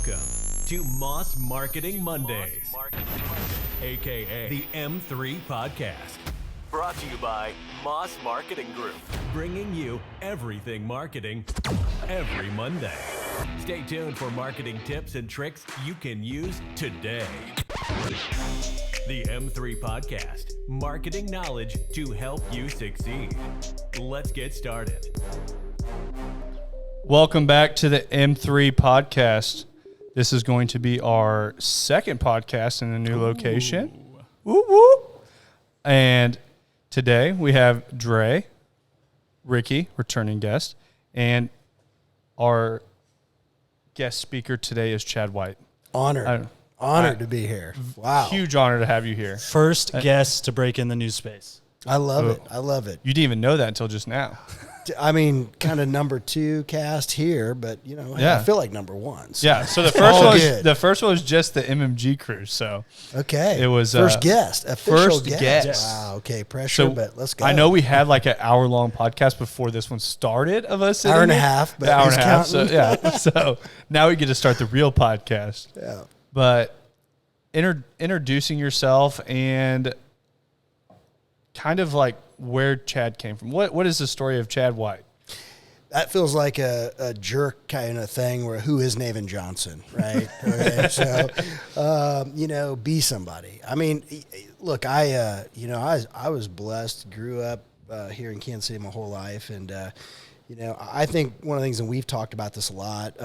Welcome to Moss Marketing Mondays, a.k.a. the M3 Podcast. Brought to you by Moss Marketing Group, bringing you everything marketing every Monday. Stay tuned for marketing tips and tricks you can use today. The M3 Podcast, marketing knowledge to help you succeed. Let's get started. Welcome back to the M3 Podcast. This is going to be our second podcast in a new location. Woo woo. And today we have Dre, Ricky, returning guest, and our guest speaker today is Chad White. Honored to be here. Wow. Huge honor to have you here. First guest to break in the news space. I love it. I love it. You didn't even know that until just now. I mean, kind of number two cast here, but you know, I feel like number one. So. Yeah. So the first one was just the MMG crew. So okay, it was first guest, official first guest. Wow. Okay, pressure, but let's go. I know we had like an hour-long podcast before this one started of us. Hour and a half, but hour and a half. So yeah. So now we get to start the real podcast. Yeah. But introducing yourself and kind of like where Chad came from. What is the story of Chad White? That feels like a jerk kind of thing where who is Nathan Johnson, right? Okay, so, be somebody. I mean, look, I was blessed, grew up here in Kansas City my whole life. And, I think one of the things, and we've talked about this a lot,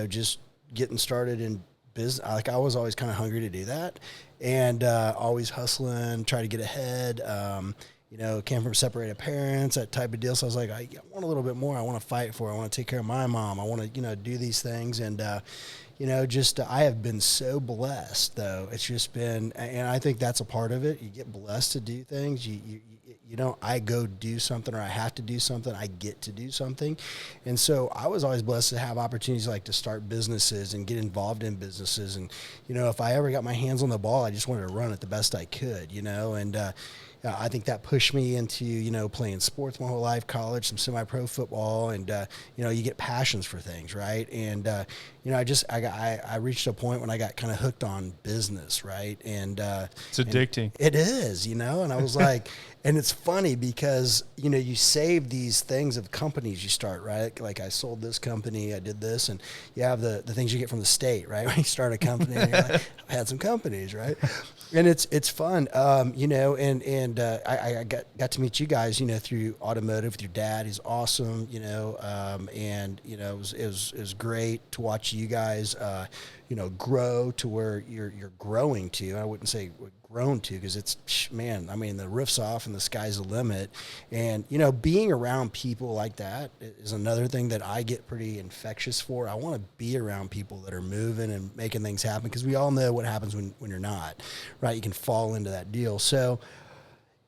just getting started in business. Like I was always kind of hungry to do that and always hustling, try to get ahead. Came from separated parents, that type of deal. So I was like, I want a little bit more. I want to fight for it. I want to take care of my mom. I want to, do these things. And, I have been so blessed, though. It's just been, and I think that's a part of it. You get blessed to do things. I go do something or I have to do something. I get to do something. And so I was always blessed to have opportunities like to start businesses and get involved in businesses. And, if I ever got my hands on the ball, I just wanted to run it the best I could, and, I think that pushed me into, playing sports my whole life, college, some semi-pro football, and, you get passions for things, right? And, I reached a point when I got kind of hooked on business, right? And it's addicting. It is, and I was like, and it's funny because, you save these things of companies you start, right? Like I sold this company, I did this, and you have the things you get from the state, right? When you start a company, and you're like, I've had some companies, right? And it's fun, and I got to meet you guys, through automotive with your dad. He's awesome, and it was great to watch you guys, grow to where you're growing to. I wouldn't say grown to because it's, man, I mean, the roof's off and the sky's the limit. And, being around people like that is another thing that I get pretty infectious for. I want to be around people that are moving and making things happen because we all know what happens when you're not, right? You can fall into that deal. So,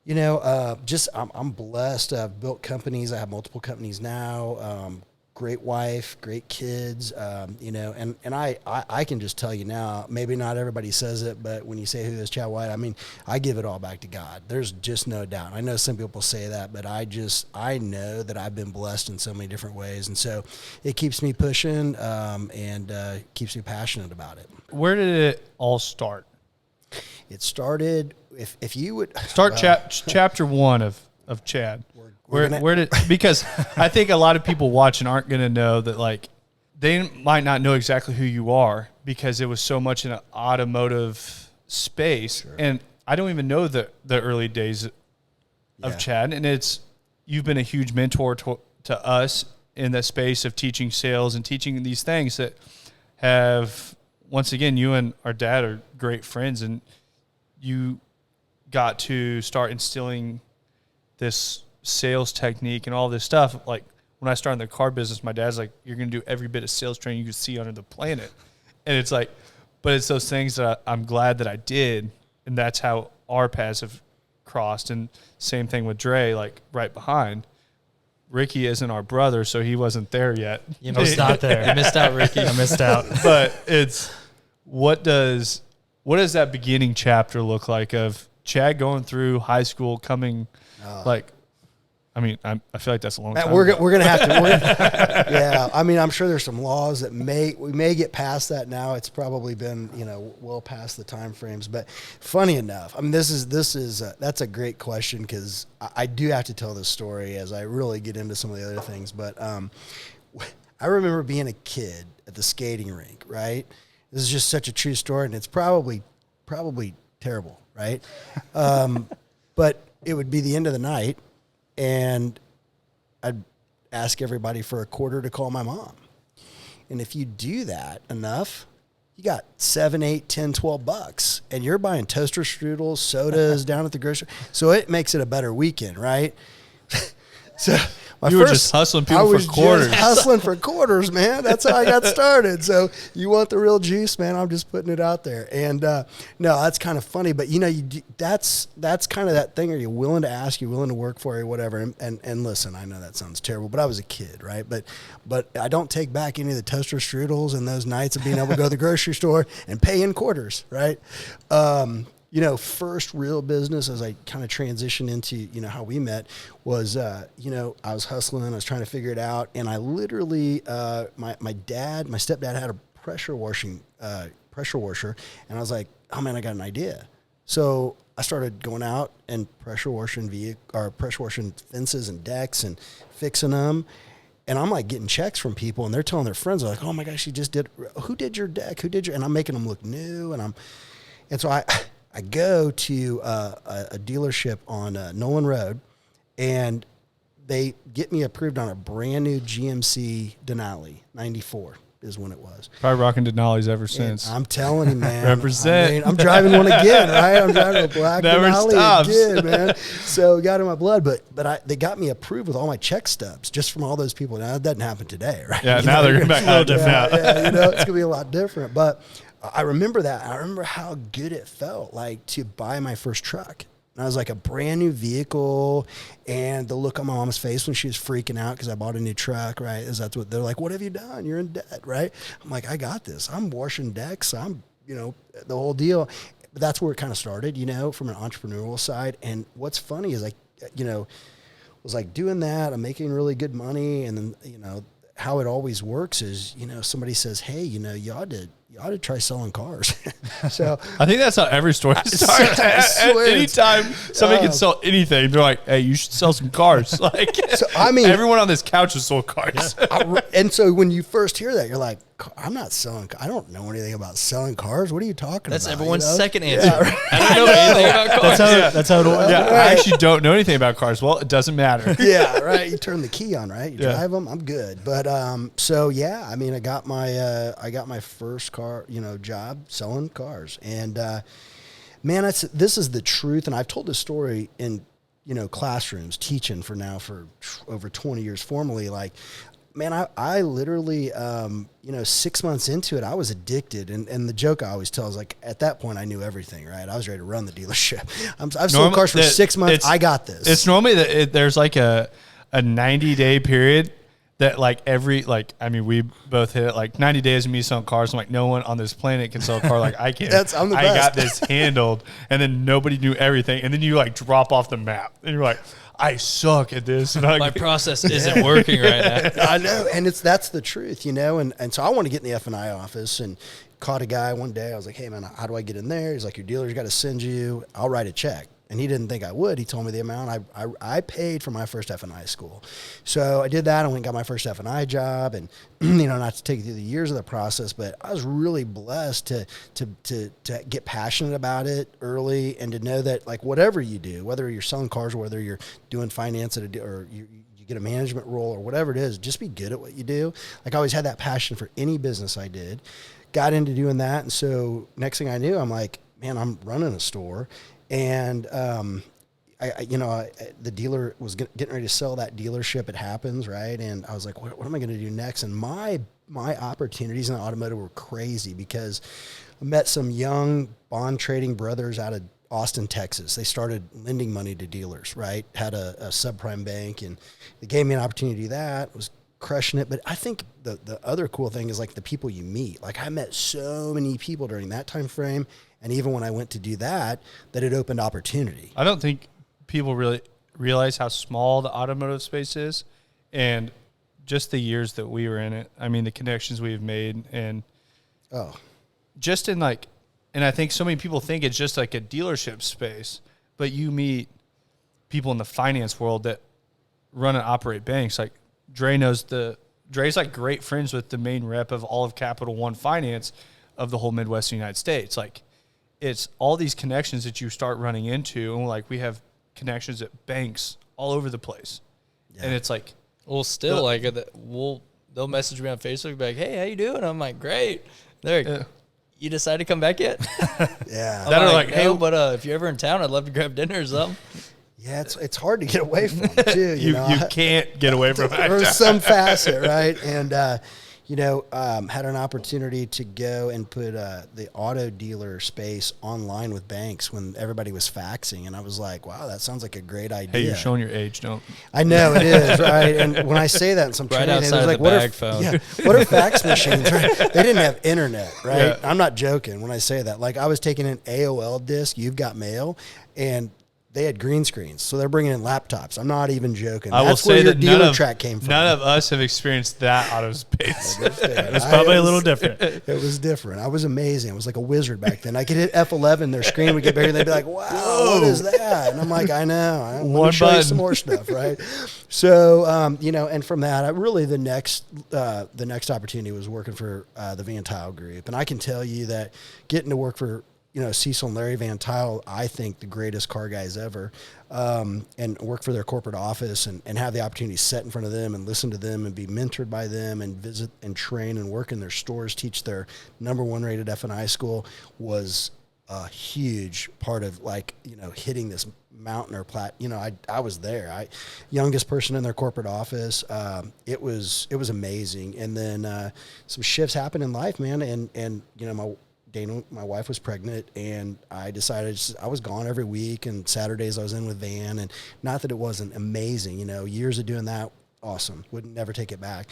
I'm blessed. I've built companies. I have multiple companies now. Great wife, great kids, and I can just tell you now, maybe not everybody says it, but when you say who is Chad White, I mean, I give it all back to God. There's just no doubt. I know some people say that, but I know that I've been blessed in so many different ways. And so it keeps me pushing, and keeps me passionate about it. Where did it all start? It started, if you would start chapter one of Chad. Where did, because I think a lot of people watching aren't going to know that, like, they might not know exactly who you are because it was so much in an automotive space. Sure. And I don't even know the early days of Chad. And you've been a huge mentor to us in the space of teaching sales and teaching these things that have, once again, you and our dad are great friends, and you got to start instilling this sales technique and all this stuff. Like when I started in the car business, my dad's like, you're going to do every bit of sales training you can see under the planet. And it's like, but it's those things that I'm glad that I did. And that's how our paths have crossed. And same thing with Dre, like right behind. Ricky isn't our brother, so he wasn't there yet. You was not there. You missed out, Ricky. I missed out. But it's, what does that beginning chapter look like of Chad going through high school, coming like, I mean, I feel like that's a long Matt, time. we're gonna have to. Yeah, I mean, I'm sure there's some laws that we may get past that now. It's probably been well past the time frames. But funny enough, I mean, this is that's a great question because I do have to tell this story as I really get into some of the other things. But I remember being a kid at the skating rink. Right, this is just such a true story, and it's probably terrible. Right, but it would be the end of the night. And I'd ask everybody for a quarter to call my mom. And if you do that enough, you got $7, $8, $10, $12, and you're buying toaster strudels, sodas down at the grocery. So it makes it a better weekend, right? So you were just hustling people for quarters. Just hustling for quarters, man. That's how I got started. So you want the real juice, man? I'm just putting it out there. And no, that's kind of funny, but that's kind of that thing. Are you willing to ask? You willing to work for it, whatever? And listen, I know that sounds terrible, but I was a kid, right? But I don't take back any of the toaster strudels and those nights of being able to go to the grocery store and pay in quarters, right? First real business as I kind of transitioned into, how we met was, I was hustling, I was trying to figure it out. And I literally, my stepdad had a pressure washer. And I was like, oh man, I got an idea. So I started going out and pressure washing fences and decks and fixing them. And I'm like getting checks from people and they're telling their friends, they're like, oh my gosh, who did your deck? And I'm making them look new. And so I go to a dealership on Nolan Road, and they get me approved on a brand new GMC Denali, 94 is when it was. Probably rocking Denali's ever since. And I'm telling you, man. Represent. I'm driving one again, right? I'm driving a black Never Denali stops. again, man. So it got in my blood, but they got me approved with all my check stubs just from all those people. Now, that doesn't happen today, right? Yeah, now they're back a little different. Yeah, it's going to be a lot different. But I remember that. I remember how good it felt like to buy my first truck. And I was like a brand new vehicle, and the look on my mom's face when she was freaking out because I bought a new truck, right? That's what they're like, what have you done? You're in debt, right? I'm like, I got this. I'm washing decks. I'm, the whole deal. But that's where it kind of started, from an entrepreneurial side. And what's funny is was like doing that. I'm making really good money. And then, how it always works is, somebody says, hey, you ought to try selling cars. So I think that's how every story starts. Anytime somebody can sell anything, they're like, hey, you should sell some cars. Like, so, everyone on this couch has sold cars. And so when you first hear that, you're like, I'm not selling. I don't know anything about selling cars. What are you talking That's about? everyone's second answer. Yeah, right. I don't know anything about cars. That's how it works. Yeah, I actually don't know anything about cars. Well, it doesn't matter. Yeah, right. You turn the key on, right? You drive them. I'm good. But so yeah, I got my first car, job selling cars, and man, this is the truth. And I've told this story in classrooms teaching for over 20 years formally. Like, man, I literally 6 months into it, I was addicted, and the joke I always tell is like, at that point I knew everything, right? I was ready to run the dealership. I've sold cars for 6 months. I got this. It's normally that there's like a 90-day period that we both hit it, like 90 days of me selling cars. I'm like, no one on this planet can sell a car like I can. I'm the I best. got this handled, and then nobody knew everything, and then you like drop off the map, and you're like, I suck at this. And my process isn't working right now. I know, and that's the truth, and so I want to get in the F&I office and caught a guy one day. I was like, hey man, how do I get in there? He's like, your dealer's got to send you. I'll write a check. And he didn't think I would. He told me the amount I paid for my first F&I school. So I did that. I went and got my first F&I job, and not to take you through the years of the process, but I was really blessed to get passionate about it early, and to know that like whatever you do, whether you're selling cars or whether you're doing finance or you get a management role or whatever it is, just be good at what you do. Like I always had that passion for any business I did. Got into doing that, and so next thing I knew, I'm like, man, I'm running a store. And, the dealer was getting ready to sell that dealership. It happens, right? And I was like, what am I going to do next? And my opportunities in the automotive were crazy because I met some young bond trading brothers out of Austin, Texas. They started lending money to dealers, right? Had a subprime bank, and they gave me an opportunity to do that. Was crushing it. But I think the other cool thing is like the people you meet. Like I met so many people during that time frame. And even when I went to do that it opened opportunity. I don't think people really realize how small the automotive space is, and just the years that we were in it. I mean, the connections we've made, and just in like, and I think so many people think it's just like a dealership space, but you meet people in the finance world that run and operate banks. Like Dre's like great friends with the main rep of all of Capital One Finance of the whole Midwestern United States. Like, it's all these connections that you start running into, and like we have connections at banks all over the place. Yeah. And it's like, well, still like they'll message me on Facebook, be like, "Hey, how you doing?" I'm like, "Great." They're like, "You decided to come back yet?" Yeah. That are like, "Hey, no, but if you're ever in town, I'd love to grab dinner or something." Yeah, it's hard to get away from it too. You can't get away from it. There's some facet, right? And had an opportunity to go and put the auto dealer space online with banks when everybody was faxing, and I was like, wow, that sounds like a great idea. Hey, you're showing your age, don't? I know it is, right? And when I say that in some right training, it outside was of like, the what bag are phone. what are fax machines? Right? They didn't have internet, right? Yeah. I'm not joking when I say that. Like, I was taking an AOL disc, You've Got Mail, and they had green screens, so they're bringing in laptops. I'm not even joking. I will That's where say your that dealer track came from. None of us have experienced that auto space. It was probably a little different. It was different. I was amazing. I was like a wizard back then. I could hit F11, their screen would get bigger, and they'd be like, wow, what is that? And I'm like, I know. I want to show you some more stuff, right? So, and from that, the next opportunity was working for the Van Tile Group. And I can tell you that getting to work for Cecil and Larry Van Tile, I think the greatest car guys ever, and work for their corporate office and have the opportunity to sit in front of them and listen to them and be mentored by them and visit and train and work in their stores, teach their #1 rated F&I school was a huge part of hitting this mountain or I was there. Youngest person in their corporate office. It was amazing. And then some shifts happened in life, man. And my wife was pregnant, and I decided I was gone every week, and Saturdays I was in with Van, and not that it wasn't amazing, years of doing that, awesome, would never take it back.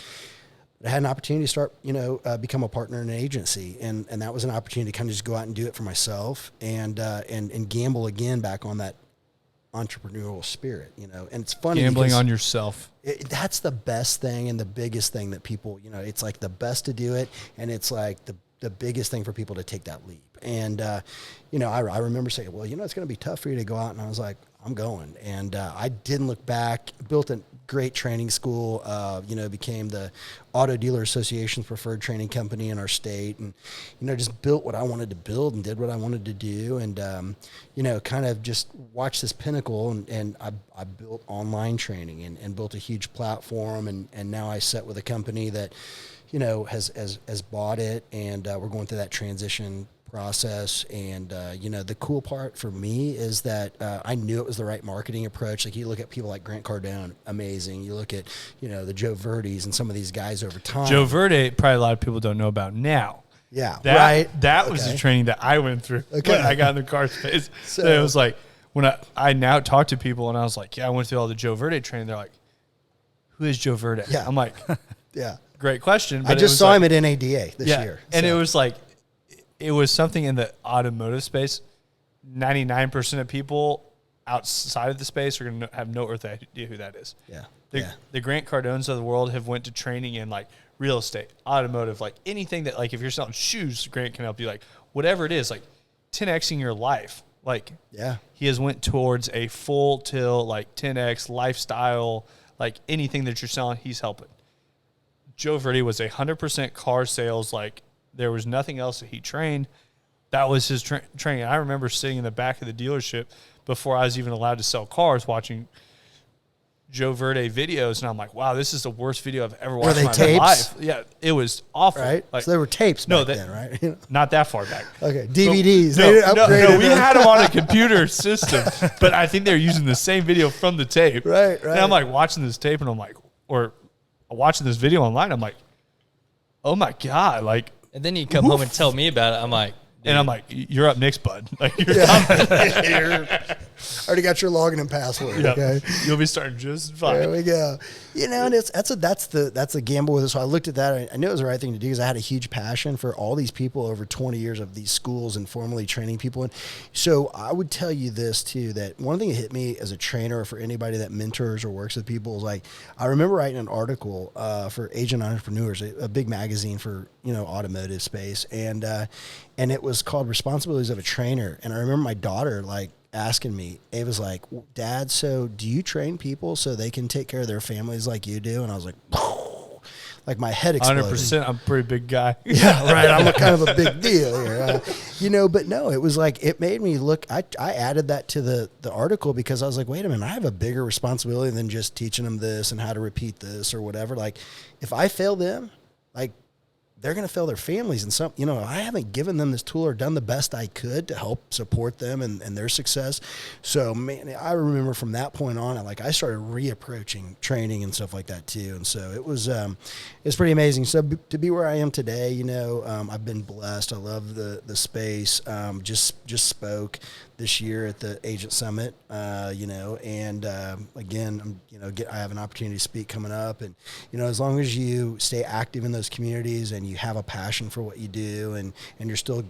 But I had an opportunity to start, become a partner in an agency, and that was an opportunity to kind of just go out and do it for myself and gamble again back on that entrepreneurial spirit, and it's funny. Gambling on yourself. That's the best thing and the biggest thing that people, it's like the best to do it, and it's like the biggest thing for people to take that leap. And, I remember saying, well, it's going to be tough for you to go out. And I was like, I'm going. And I didn't look back, built a great training school, became the Auto Dealer Association's preferred training company in our state. And, just built what I wanted to build and did what I wanted to do. And, kind of just watched this pinnacle. And I built online training and built a huge platform. And now I sit with a company that, has bought it, and we're going through that transition process. And, the cool part for me is that I knew it was the right marketing approach. Like, you look at people like Grant Cardone, amazing. You look at, the Joe Verdes and some of these guys over time. Joe Verde, probably a lot of people don't know about now. Yeah, That was the training that I went through when I got in the car space. So it was like, when I now talk to people, and I was like, yeah, I went through all the Joe Verde training. They're like, who is Joe Verde? Yeah. I'm like, yeah. Great question. But I just saw him at NADA this year. And it was like, it was something in the automotive space. 99% of people outside of the space are going to have no earthly idea who that is. Yeah. The Grant Cardones of the world have went to training in like real estate, automotive, like anything that, like, if you're selling shoes, Grant can help you, like whatever it is, like 10Xing your life. Like, he has went towards a full till like 10X lifestyle, like anything that you're selling, he's helping. Joe Verde was 100% car sales. Like, there was nothing else that he trained. That was his training. I remember sitting in the back of the dealership before I was even allowed to sell cars, watching Joe Verde videos, and I'm like, wow, this is the worst video I've ever watched in my tapes? life. Yeah, it was awful. Right? Like, so they were tapes back then, right? Not that far back. Okay, DVDs. No, we had them on a computer system, but I think they're using the same video from the tape. Right. And I'm like watching this tape, and I'm like, or watching this video online, I'm like, oh my God. Like, and then you come home and tell me about it. I'm like, dude. And I'm like, you're up next, bud. Like, you're coming. Already got your login and password. Yep. Okay. You'll be starting just fine. There we go. And that's a gamble with it. So I looked at that. I knew it was the right thing to do because I had a huge passion for all these people over 20 years of these schools and formally training people. And so I would tell you this too, that one thing that hit me as a trainer or for anybody that mentors or works with people is like, I remember writing an article for Agent Entrepreneurs, a big magazine for, automotive space. And it was called Responsibilities of a Trainer. And I remember my daughter asking me, Ava's like, Dad, so do you train people so they can take care of their families like you do? And I was like my head exploded. 100%. I'm a pretty big guy. Yeah, right. I'm kind of a big deal here. But no, it was like, it made me look, I added that to the article because I was like, wait a minute, I have a bigger responsibility than just teaching them this and how to repeat this or whatever. Like if I fail them, they're going to fail their families. And I haven't given them this tool or done the best I could to help support them and their success. So, man, I remember from that point on, I started reapproaching training and stuff like that too. And so it was pretty amazing. So to be where I am today, I've been blessed. I love the space. Just spoke this year at the Agent Summit, and again, I have an opportunity to speak coming up. And, as long as you stay active in those communities and you have a passion for what you do and you're still,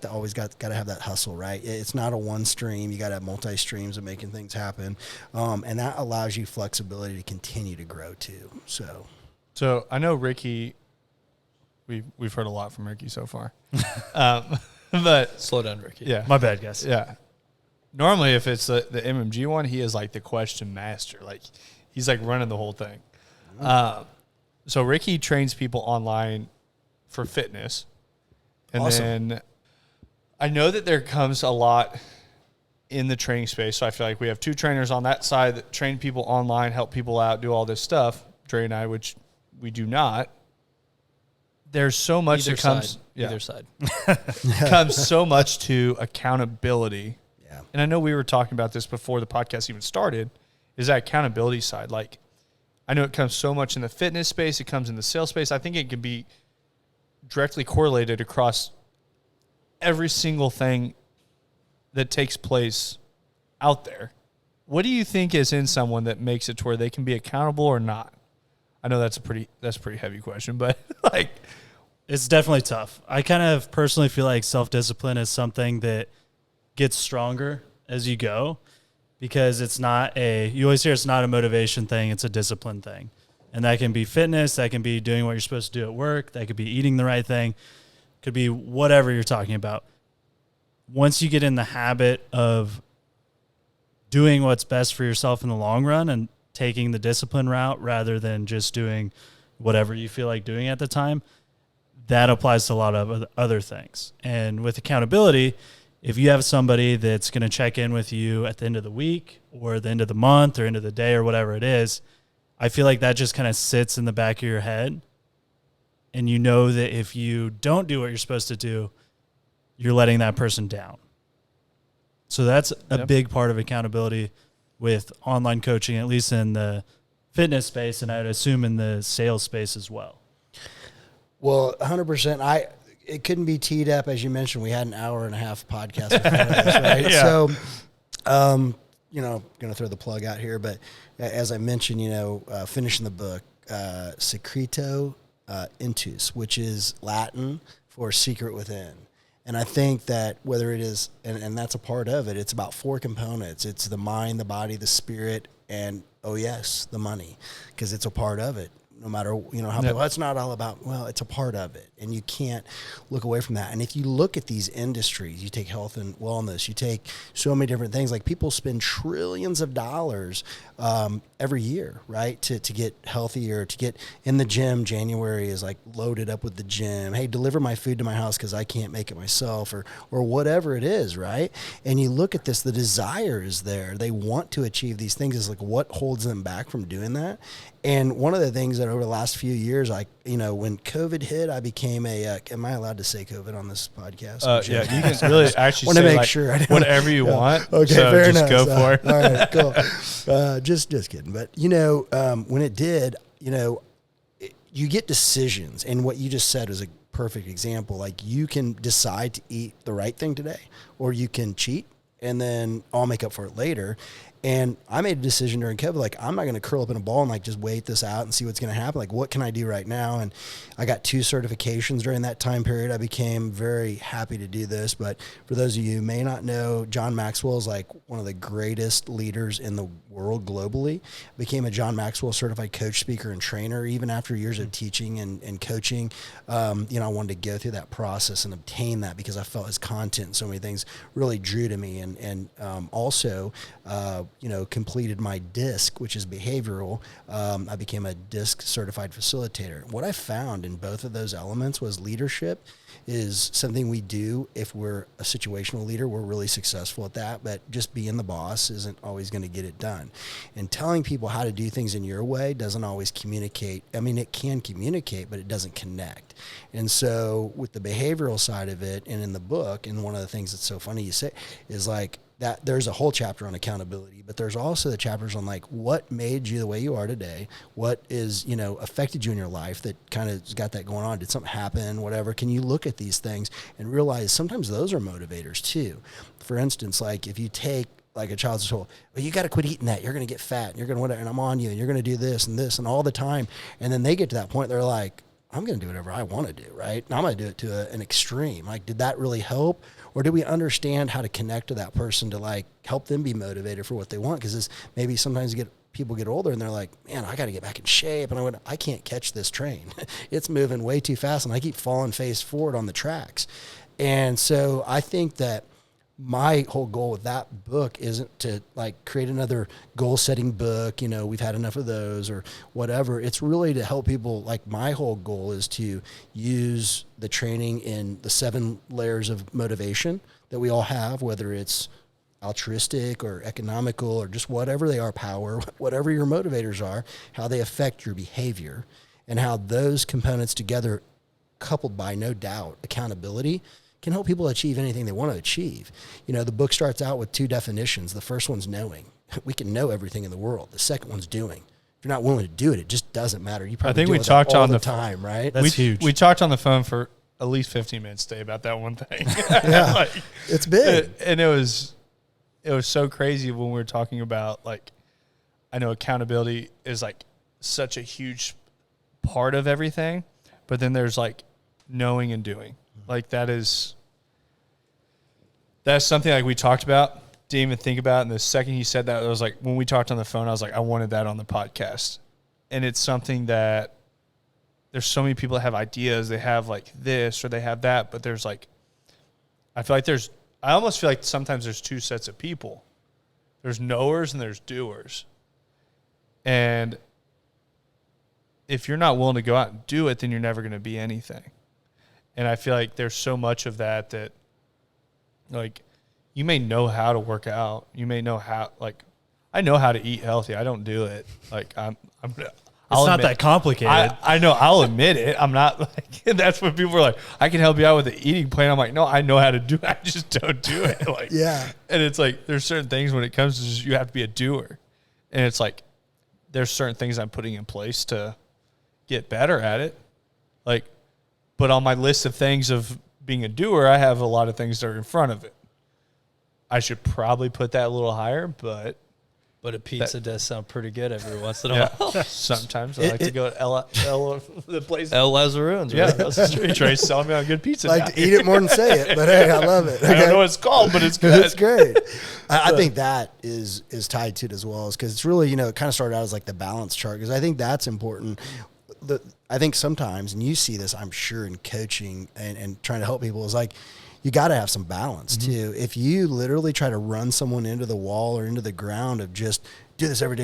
always got to have that hustle, right? It's not a one stream. You got to have multi streams of making things happen. And that allows you flexibility to continue to grow too. So I know Ricky, we've heard a lot from Ricky so far. But slow down, Ricky. Yeah. My bad, guys. Yeah. Normally, if it's the MMG one, he is like the question master. He's running the whole thing. So Ricky trains people online for fitness. And Awesome. then I know that there comes a lot in the training space. So I feel like we have two trainers on that side that train people online, help people out, do all this stuff. Dre and I, which we do not. There's so much Either that comes. side. Yeah. Either side. Comes so much to accountability. yeah. And I know we were talking about this before the podcast even started, is that accountability side. I know it comes so much in the fitness space, it comes in the sales space. I think it can be directly correlated across every single thing that takes place out there. What do you think is in someone that makes it to where they can be accountable or not? I know that's a pretty heavy question, but It's definitely tough. I kind of personally feel like self-discipline is something that gets stronger as you go because you always hear it's not a motivation thing, it's a discipline thing. And that can be fitness, that can be doing what you're supposed to do at work, that could be eating the right thing, could be whatever you're talking about. Once you get in the habit of doing what's best for yourself in the long run and taking the discipline route rather than just doing whatever you feel like doing at the time, that applies to a lot of other things. And with accountability, if you have somebody that's going to check in with you at the end of the week or the end of the month or end of the day or whatever it is, I feel like that just kind of sits in the back of your head. And you know that if you don't do what you're supposed to do, you're letting that person down. So that's a big part of accountability with online coaching, at least in the fitness space, and I'd assume in the sales space as well. Well, 100%. It couldn't be teed up, as you mentioned. We had an hour and a half podcast before this, right? Yeah. So, going to throw the plug out here, but as I mentioned, finishing the book, Secreto Intus, which is Latin for secret within. And I think that whether it is, and that's a part of it, it's about 4 components. It's the mind, the body, the spirit, and, oh yes, the money, because it's a part of it. No matter, how people, it's not all about, it's a part of it. And you can't look away from that. And if you look at these industries, you take health and wellness, you take so many different things, like people spend trillions of dollars every year, right? To get healthier, to get in the gym. January is loaded up with the gym. Hey, deliver my food to my house because I can't make it myself, or whatever it is, right? And you look at this, the desire is there. They want to achieve these things. Is what holds them back from doing that. And one of the things that over the last few years, when COVID hit, I became am I allowed to say COVID on this podcast? Yeah, you can really actually want to say make sure whatever you want. Okay, so fair just enough. go for it. All right, cool. Just kidding. But, when it did, you get decisions. And what you just said was a perfect example. You can decide to eat the right thing today, or you can cheat and then I'll make up for it later. And I made a decision during COVID, like, I'm not going to curl up in a ball and like just wait this out and see what's going to happen. Like, what can I do right now? And I got 2 certifications during that time period. I became very happy to do this. But for those of you who may not know, John Maxwell is like one of the greatest leaders in the world globally. Became a John Maxwell certified coach, speaker, and trainer. Even after years of teaching and coaching, I wanted to go through that process and obtain that because I felt his content and so many things really drew to me. And also, completed my DISC, which is behavioral. I became a DISC certified facilitator. What I found in both of those elements was leadership is something we do if we're a situational leader. We're really successful at that, but just being the boss isn't always going to get it done. And telling people how to do things in your way doesn't always communicate. I mean, it can communicate, but it doesn't connect. And so with the behavioral side of it, and in the book, and one of the things that's so funny you say is like, that there's a whole chapter on accountability, but there's also the chapters on like what made you the way you are today, what is, affected you in your life that kind of got that going on. Did something happen, whatever? Can you look at these things and realize sometimes those are motivators too? For instance, like if you take like a child's told, well, you got to quit eating that. You're going to get fat and you're going to whatever, and I'm on you and you're going to do this and all the time. And then they get to that point, they're like, I'm going to do whatever I want to do, right? And I'm going to do it to an extreme. Like, did that really help? Or do we understand how to connect to that person to like help them be motivated for what they want? Because maybe sometimes people get older and they're like, man, I got to get back in shape. And I can't catch this train. It's moving way too fast and I keep falling face forward on the tracks. And so I think that my whole goal with that book isn't to like create another goal setting book, we've had enough of those or whatever. It's really to help people. Like my whole goal is to use the training in the 7 layers of motivation that we all have, whether it's altruistic or economical or just whatever they are, power, whatever your motivators are, how they affect your behavior, and how those components together, coupled by no doubt accountability, can help people achieve anything they want to achieve. The book starts out with 2 definitions. The first one's knowing. We can know everything in the world. The second one's doing. If you're not willing to do it, it just doesn't matter. You probably deal with that all the time, right? That's huge. We talked on the phone for at least 15 minutes today about that one thing. Yeah, it's big. And it was so crazy when we were talking about, like, I know accountability is like such a huge part of everything, but then there's like knowing and doing. Like that's something like we talked about, didn't even think about. And the second he said that, it was like, when we talked on the phone, I was like, I wanted that on the podcast. And it's something that there's so many people that have ideas. They have like this or they have that, but there's like, I almost feel like sometimes there's 2 sets of people. There's knowers and there's doers. And if you're not willing to go out and do it, then you're never going to be anything. And I feel like there's so much of that like, you may know how to work out. You may know how, like, I know how to eat healthy. I don't do it. Like, it's not that complicated. I know. I'll admit it. I'm not like, that's when people are like, I can help you out with the eating plan. I'm like, no, I know how to do it. I just don't do it. Like, yeah. And it's like, there's certain things when it comes to just, you have to be a doer. And it's like, there's certain things I'm putting in place to get better at it. Like, but on my list of things of being a doer, I have a lot of things that are in front of it. I should probably put that a little higher, but a pizza does sound pretty good every once in a while. Sometimes I like to go to the place. El Lazarone's, right across the street. Trey's telling me on good pizza. I like to eat it more than say it, but hey, I love it. I don't know what it's called, but it's good. It's great. I think that is tied to it as well, because it's really, it kind of started out as like the balance chart, because I think that's important. I think sometimes, and you see this, I'm sure, in coaching and trying to help people, is like, you got to have some balance too. If you literally try to run someone into the wall or into the ground of just do this every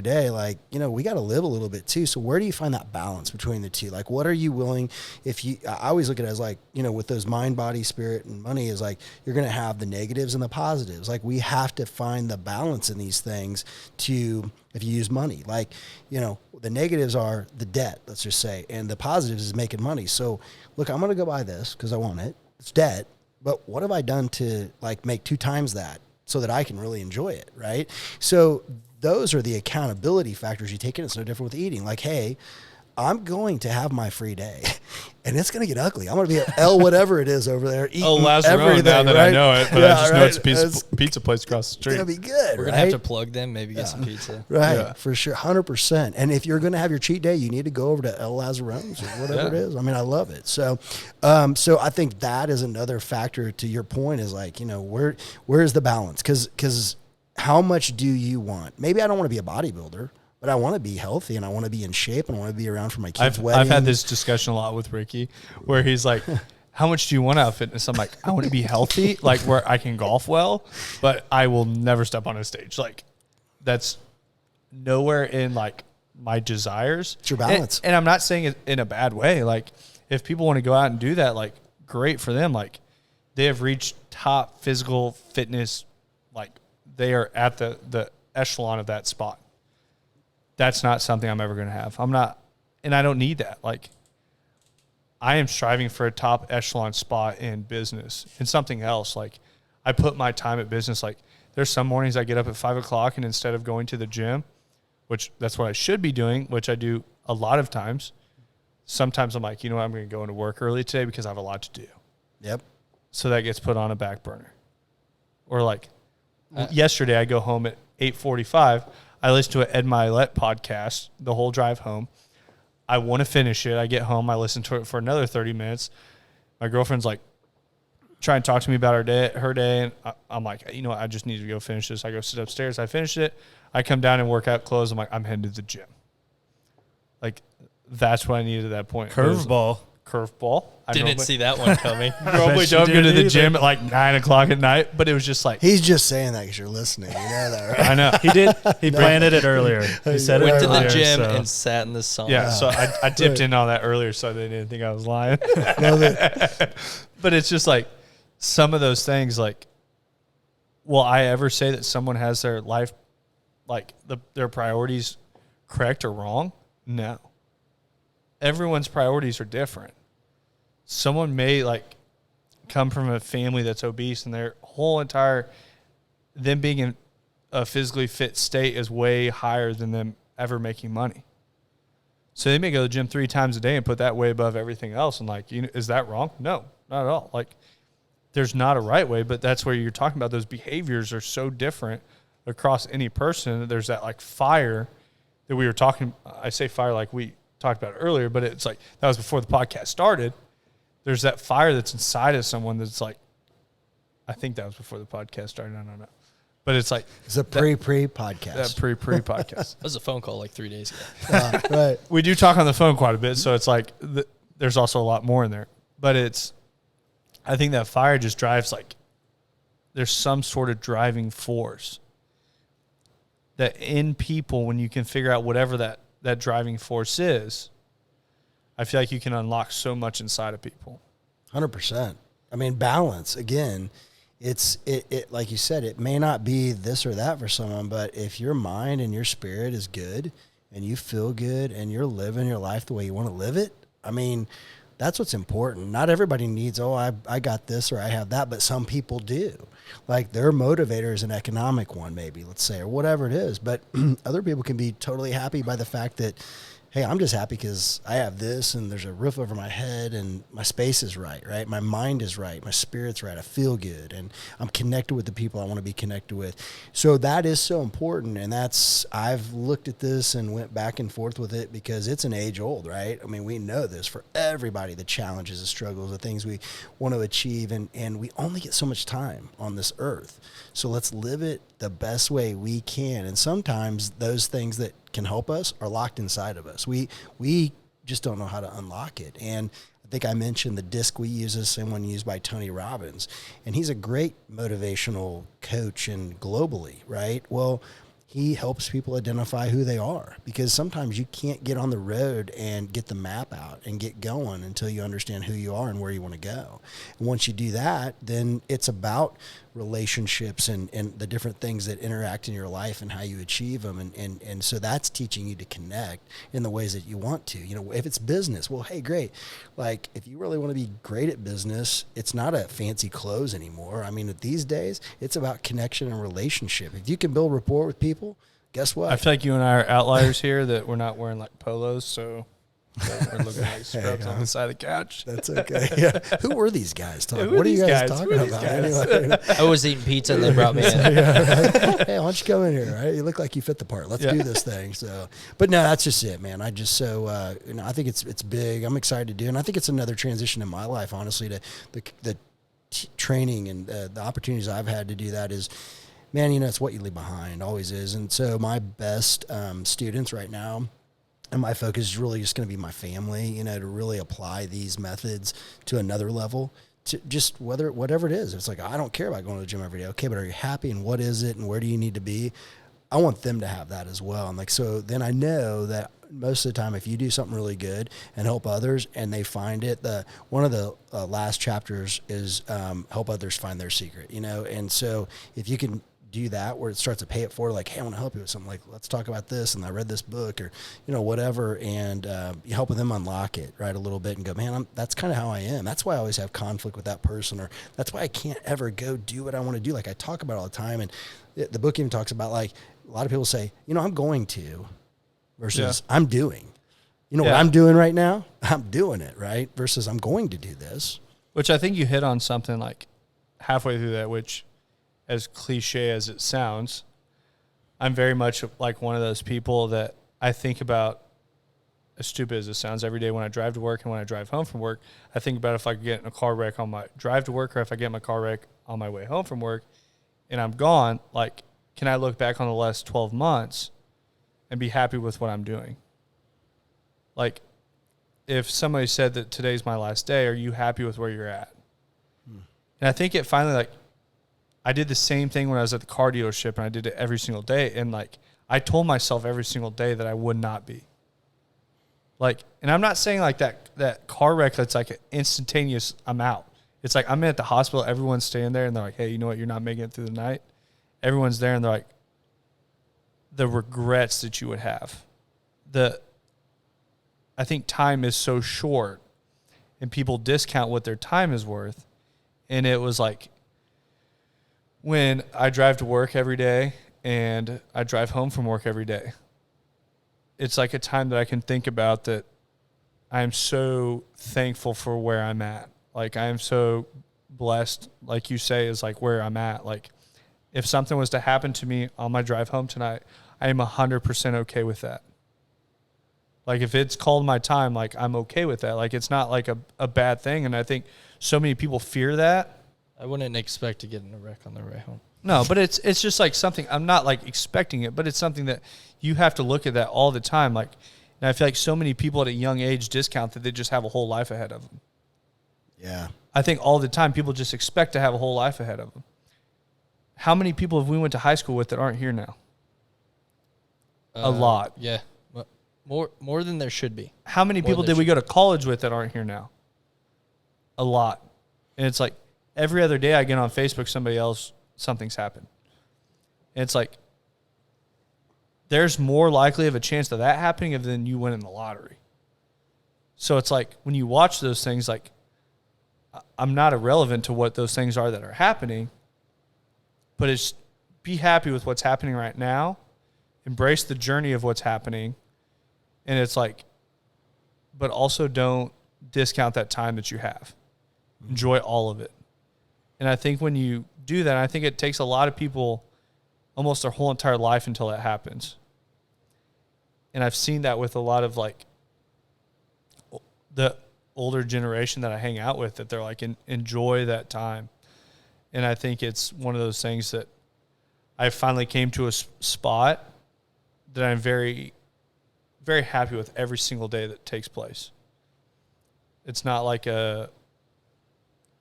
day, like, we got to live a little bit too. So where do you find that balance between the two? Like, what are you willing, I always look at it as like, with those mind, body, spirit, and money, is like, you're going to have the negatives and the positives. Like, we have to find the balance in these things if you use money, like, the negatives are the debt, let's just say, and the positives is making money. So look, I'm going to go buy this because I want it. It's debt. But what have I done to like make 2 times that so that I can really enjoy it, right? So those are the accountability factors you take in. It's no different with eating. Like, hey, I'm going to have my free day. And it's going to get ugly. I'm going to be at L whatever it is over there eating everything. Now that right? I know it, but I just know it's a pizza place across the street. It's going to be good, We're going to have to plug them, maybe get some pizza. Right, Yeah. for sure, 100%. And if you're going to have your cheat day, you need to go over to El Lazarone's or whatever it is. I mean, I love it. So, so I think that is another factor to your point is like, where's the balance? Because how much do you want? Maybe I don't want to be a bodybuilder, but I want to be healthy and I want to be in shape and I want to be around for my kids' wedding. I've had this discussion a lot with Ricky where he's like, how much do you want out of fitness? I'm like, I want to be healthy, like where I can golf well, but I will never step on a stage. Like that's nowhere in like my desires. It's your balance. And I'm not saying it in a bad way. Like if people want to go out and do that, like great for them. Like they have reached top physical fitness. Like they are at the echelon of that spot. That's not something I'm ever going to have. I'm not, and I don't need that. Like, I am striving for a top echelon spot in business and something else. Like, I put my time at business. Like, there's some mornings I get up at 5 o'clock and instead of going to the gym, which that's what I should be doing, which I do a lot of times, sometimes I'm like, you know what, I'm going to go into work early today because I have a lot to do. Yep. So that gets put on a back burner. Or like, yesterday I go home at 8:45. I listen to an Ed Milet podcast the whole drive home. I want to finish it. I get home. I listen to it for another 30 minutes. My girlfriend's like trying to talk to me about her day. And I'm like, you know what? I just need to go finish this. I go sit upstairs. I finish it. I come down and work out clothes. I'm like, I'm heading to the gym. Like, that's what I needed at that point. Curveball. Didn't see that one coming. Normally don't go to the gym at like 9 o'clock at night, but it was just like. He's just saying that because you're listening. You know that, right? I know. He did. He planted it earlier. He said Went it to the earlier, gym so. and sat in the sauna. Yeah, so I dipped in on that earlier so they didn't think I was lying. But it's just like some of those things like, will I ever say that someone has their life, like their priorities correct or wrong? No. Everyone's priorities are different. Someone may like come from a family that's obese and their whole entire, them being in a physically fit state is way higher than them ever making money. So they may go to the gym 3 times a day and put that way above everything else. And like, is that wrong? No, not at all. Like there's not a right way, but that's where you're talking about those behaviors are so different across any person. There's that like fire that we were talking. I say fire like we talked about earlier, but it's like, that was before the podcast started. There's that fire that's inside of someone that's like, I think that was before the podcast started. I don't know. But it's like. It's a pre-podcast. That pre-podcast. That was a phone call like 3 days ago. Right. We do talk on the phone quite a bit, so it's like there's also a lot more in there. But I think that fire just drives like, there's some sort of driving force that in people, when you can figure out whatever that driving force is, I feel like you can unlock so much inside of people. 100%. I mean, balance, again, it like you said, it may not be this or that for someone, but if your mind and your spirit is good and you feel good and you're living your life the way you want to live it, I mean, that's what's important. Not everybody needs, I got this or I have that, but some people do. Like their motivator is an economic one, maybe, let's say, or whatever it is. But other people can be totally happy by the fact that, hey, I'm just happy because I have this and there's a roof over my head and my space is right? My mind is right. My spirit's right. I feel good and I'm connected with the people I want to be connected with. So that is so important. And I've looked at this and went back and forth with it because it's an age old, right? I mean, we know this for everybody, the challenges, the struggles, the things we want to achieve. And we only get so much time on this earth. So let's live it the best way we can. And sometimes those things that can help us are locked inside of us. We just don't know how to unlock it. And I think I mentioned the disc we use is someone used by Tony Robbins, and he's a great motivational coach and globally, right? Well, he helps people identify who they are because sometimes you can't get on the road and get the map out and get going until you understand who you are and where you want to go. And once you do that, then it's about relationships and the different things that interact in your life and how you achieve them. And so that's teaching you to connect in the ways that you want to. If it's business, well, hey, great. Like if you really want to be great at business, it's not a fancy close anymore. I mean, these days, it's about connection and relationship. If you can build rapport with people, guess what? I feel like you and I are outliers here that we're not wearing like polos, so We're looking like scrubs on the side of the couch. That's okay. Yeah. Who were these guys talking? Who are What are you these guys guys? talking Who are these about? guys? Anyway, I was eating pizza and they brought me in. hey, why don't you come in here? Right? You look like you fit the part. Let's do this thing. So, but no, that's just it, man. I just I think it's big. I'm excited to do, and I think it's another transition in my life, honestly, to the training and the opportunities I've had to do that is, man, it's what you leave behind, always is. And so my best students right now, and my focus is really just going to be my family, to really apply these methods to another level, to just whatever it is. It's like, I don't care about going to the gym every day. Okay, but are you happy, and what is it, and where do you need to be? I want them to have that as well. And so then I know that most of the time, if you do something really good and help others and they find it, one of the last chapters is help others find their secret, And so if you can do that where it starts to pay it forward, like, hey, I want to help you with something, like, let's talk about this, and I read this book, or whatever, and you help them unlock it right a little bit and go, man, that's kind of how I am. That's why I always have conflict with that person, or that's why I can't ever go do what I want to do. Like I talk about all the time, and the book even talks about, like, a lot of people say, I'm going to versus I'm doing. What I'm doing right now? I'm doing it, right? Versus I'm going to do this. Which I think you hit on something like halfway through that, which, as cliche as it sounds, I'm very much like one of those people that I think about, as stupid as it sounds, every day when I drive to work and when I drive home from work. I think about if I could get in a car wreck on my drive to work, or if I get in my car wreck on my way home from work and I'm gone, like, can I look back on the last 12 months and be happy with what I'm doing? Like, if somebody said that today's my last day, are you happy with where you're at? And I think it finally, like, I did the same thing when I was at the car dealership, and I did it every single day. And, like, I told myself every single day that I would not be. Like, and I'm not saying, like, that car wreck that's, like, an instantaneous, I'm out. It's like I'm at the hospital, everyone's staying there, and they're like, hey, you know what, you're not making it through the night. Everyone's there, and they're like, the regrets that you would have. I think time is so short, and people discount what their time is worth. And it was like, when I drive to work every day and I drive home from work every day, it's like a time that I can think about that I'm so thankful for where I'm at. Like, I am so blessed, like you say, is like where I'm at. Like, if something was to happen to me on my drive home tonight, I am 100% okay with that. Like, if it's called my time, like, I'm okay with that. Like, it's not like a bad thing. And I think so many people fear that. I wouldn't expect to get in a wreck on the way home. No, but it's just like something, I'm not like expecting it, but it's something that you have to look at that all the time. Like, and I feel like so many people at a young age discount that they just have a whole life ahead of them. Yeah. I think all the time people just expect to have a whole life ahead of them. How many people have we went to high school with that aren't here now? A lot. Yeah. More than there should be. How many people did we go to college with that aren't here now? A lot. And it's like every other day I get on Facebook, something's happened. And it's like, there's more likely of a chance of that happening than you win in the lottery. So it's like, when you watch those things, like, I'm not irrelevant to what those things are that are happening, but it's be happy with what's happening right now, embrace the journey of what's happening, and it's like, but also don't discount that time that you have. Enjoy all of it. And I think when you do that, I think it takes a lot of people almost their whole entire life until that happens. And I've seen that with a lot of, like, the older generation that I hang out with, that they're like, enjoy that time. And I think it's one of those things that I finally came to a spot that I'm very, very happy with every single day that takes place. It's not like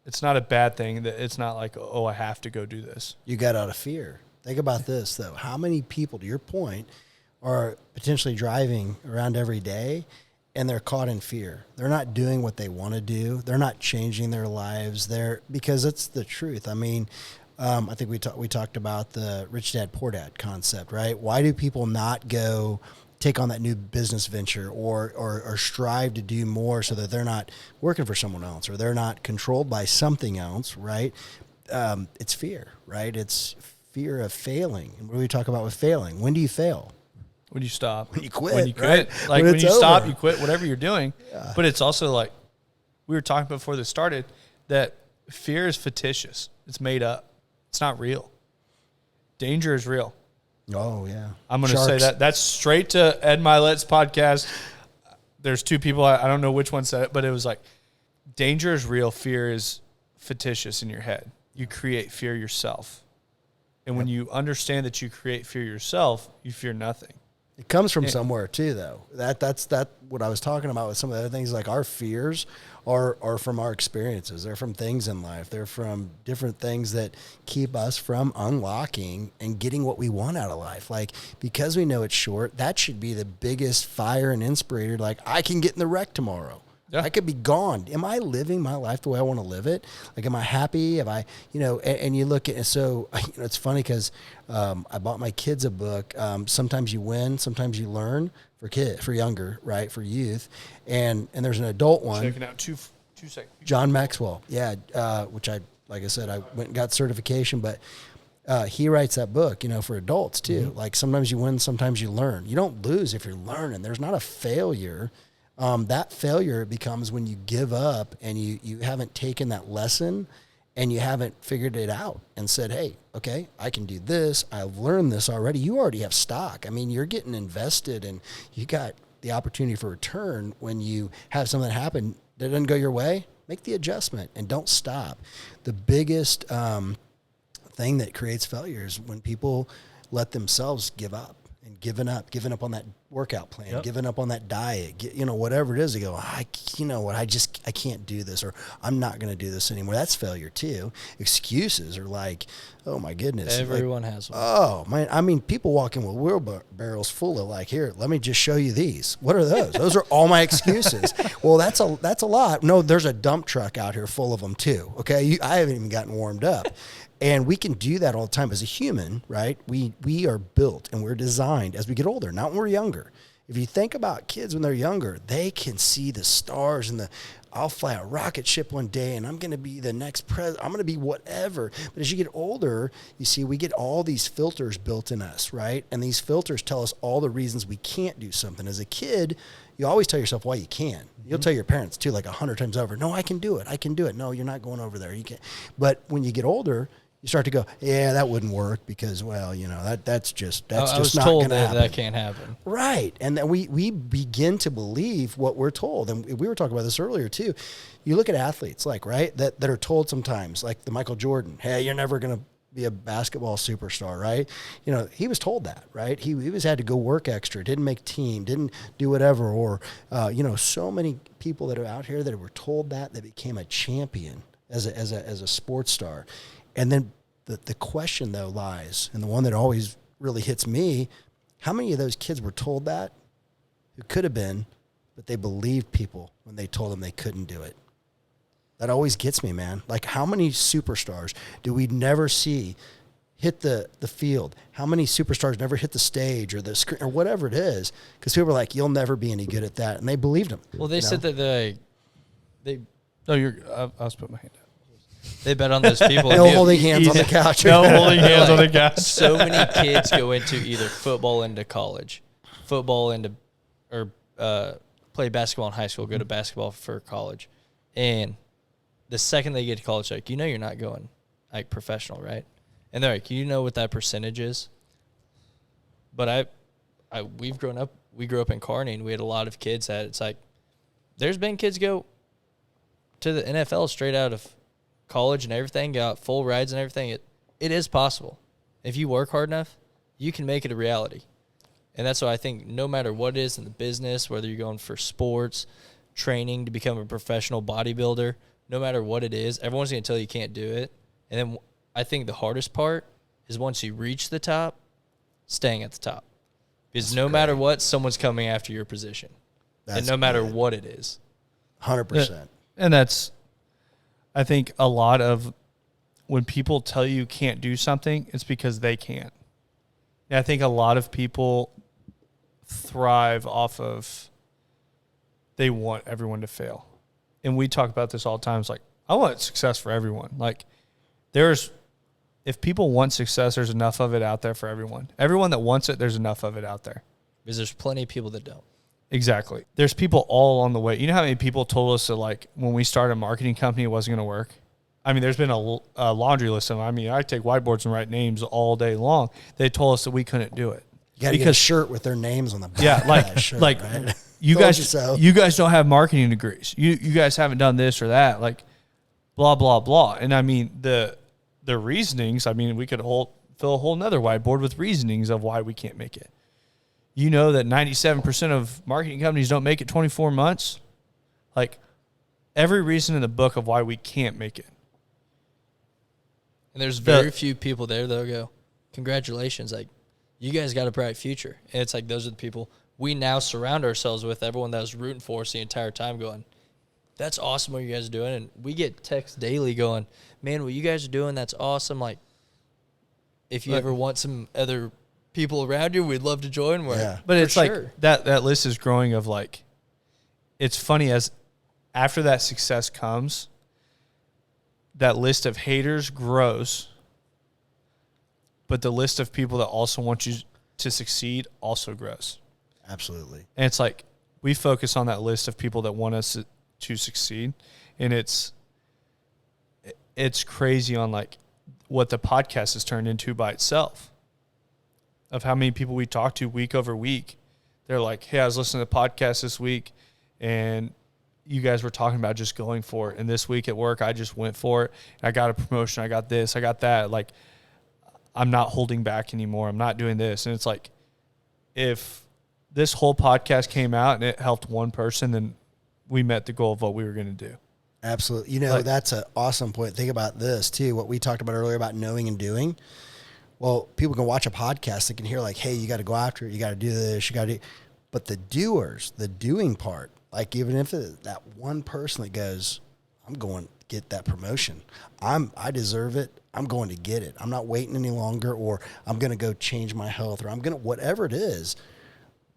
it's not a bad thing. That it's not like, oh, I have to go do this. You got out of fear. Think about this, though. How many people, to your point, are potentially driving around every day and they're caught in fear? They're not doing what they want to do. They're not changing their lives. Because it's the truth. I mean, I think we talked about the rich dad, poor dad concept, right? Why do people not go take on that new business venture or strive to do more so that they're not working for someone else or they're not controlled by something else, right? It's fear, right? It's fear of failing. And what do we talk about with failing? When do you fail? When you stop. When you quit, When you quit. right? Like When when it's you stop, over. you quit whatever you're doing. Yeah. But it's also like, we were talking before this started, that fear is fictitious. It's made up. It's not real. Danger is real. Oh, yeah. I'm going to say that. That's straight to Ed Milet's podcast. There's two people, I don't know which one said it, but it was like, danger is real, fear is fictitious in your head. You create fear yourself. And when you understand that you create fear yourself, you fear nothing. It comes from somewhere too, though. That's what I was talking about with some of the other things. Like our fears are from our experiences. They're from things in life. They're from different things that keep us from unlocking and getting what we want out of life. Like, because we know it's short, that should be the biggest fire and inspirator. Like, I can get in the wreck tomorrow. Yeah. I could be gone. Am I living my life the way I want to live it? Like, am I happy? Have I, and you look at, so, it's funny because I bought my kids a book. Sometimes you win, sometimes you learn, for younger, right? For youth. And there's an adult one. Checking out two seconds. John Maxwell. Yeah. Which like I said, I went and got certification, but he writes that book, for adults too. Mm-hmm. Like, sometimes you win, sometimes you learn. You don't lose if you're learning. There's not a failure. That failure becomes when you give up and you haven't taken that lesson and you haven't figured it out and said, hey, okay, I can do this. I've learned this already. You already have stock. I mean, you're getting invested and you got the opportunity for return. When you have something happen that doesn't go your way, make the adjustment and don't stop. The biggest thing that creates failure is when people let themselves give up. And giving up on that workout plan, giving up on that diet, whatever it is, they go, I can't do this, or I'm not going to do this anymore. That's failure too. Excuses are like, oh my goodness. Everyone has one. Oh man. I mean, people walk in with wheelbarrows full of like, here, let me just show you these. What are those? Those are all my excuses. Well, that's a lot. No, there's a dump truck out here full of them too. Okay. I haven't even gotten warmed up. And we can do that all the time as a human, right? We are built and we're designed as we get older, not when we're younger. If you think about kids when they're younger, they can see the stars and I'll fly a rocket ship one day and I'm going to be the next president. I'm going to be whatever. But as you get older, you see, we get all these filters built in us, right? And these filters tell us all the reasons we can't do something. As a kid, you always tell yourself why you can. You'll tell your parents too, like 100 times over, no, I can do it. I can do it. No, you're not going over there. You can't. But when you get older, you start to go, yeah, that wouldn't work because, well, that's just not going to happen. That can't happen. Right. And then we begin to believe what we're told. And we were talking about this earlier too. You look at athletes right, that are told sometimes, like the Michael Jordan, hey, you're never going to be a basketball superstar, right? He was told that, right? He was had to go work extra, didn't make team, didn't do whatever. Or, so many people that are out here that were told that became a champion as a sports star. And then the question, though, lies, and the one that always really hits me, how many of those kids were told that who could have been, but they believed people when they told them they couldn't do it? That always gets me, man. Like, how many superstars do we never see hit the field? How many superstars never hit the stage or the screen or whatever it is? Because people are like, you'll never be any good at that. And they believed them. Well, they said that they No, I'll just put my hand down. They bet on those people. No holding hands on the couch. No holding hands on the couch. So many kids go into either football into college, or play basketball in high school, go to basketball for college. And the second they get to college, like, you're not going like professional, right? And they're like, what that percentage is? But we grew up in Kearney, and we had a lot of kids that it's like, there's been kids go to the NFL straight out of college and everything, got full rides and everything. It is possible. If you work hard enough, you can make it a reality. And that's why I think no matter what it is in the business, whether you're going for sports, training to become a professional bodybuilder, no matter what it is, everyone's going to tell you can't do it. And then I think the hardest part is once you reach the top, staying at the top. Because no matter what, someone's coming after your position. And no matter what it is. 100%. And that's, I think, a lot of when people tell you can't do something, it's because they can't. And I think a lot of people thrive off of they want everyone to fail. And we talk about this all the time. It's like, I want success for everyone. Like, if people want success, there's enough of it out there for everyone. Everyone that wants it, there's enough of it out there. Because there's plenty of people that don't. Exactly. There's people all along the way. You know how many people told us that, like, when we started a marketing company, it wasn't going to work? I mean, there's been a laundry list of them. I mean, I take whiteboards and write names all day long. They told us that we couldn't do it. You got to get a shirt with their names on the back. Yeah, like, of that shirt, like right? you Told guys, you so. you guys don't have marketing degrees. You guys haven't done this or that. Like, blah blah blah. And I mean, the reasonings. I mean, we could fill a whole nother whiteboard with reasonings of why we can't make it. You know that 97% of marketing companies don't make it 24 months. Like, every reason in the book of why we can't make it. And there's very few people there that'll go, congratulations, like, you guys got a bright future. And it's like, those are the people we now surround ourselves with, everyone that was rooting for us the entire time going, that's awesome what you guys are doing. And we get texts daily going, man, what you guys are doing, that's awesome. Like, if you ever want some other people around you, we'd love to join. But it's like that list is growing of, like, it's funny as after that success comes, that list of haters grows, but the list of people that also want you to succeed also grows. Absolutely. And it's like, we focus on that list of people that want us to succeed. And it's crazy on, like, what the podcast has turned into by itself, of how many people we talk to week over week. They're like, hey, I was listening to the podcast this week and you guys were talking about just going for it. And this week at work, I just went for it. I got a promotion. I got this. I got that. Like, I'm not holding back anymore. I'm not doing this. And it's like, if this whole podcast came out and it helped one person, then we met the goal of what we were going to do. Absolutely. You know, Like, that's an awesome point. Think about this too, what we talked about earlier about knowing and doing. Well, people can watch a podcast. They can hear, like, hey, you got to go after it. You got to do this. You got to do. But the doers, the doing part, like, even if that one person that goes, I'm going to get that promotion. I deserve it. I'm going to get it. I'm not waiting any longer, or I'm going to go change my health, or I'm going to, whatever it is.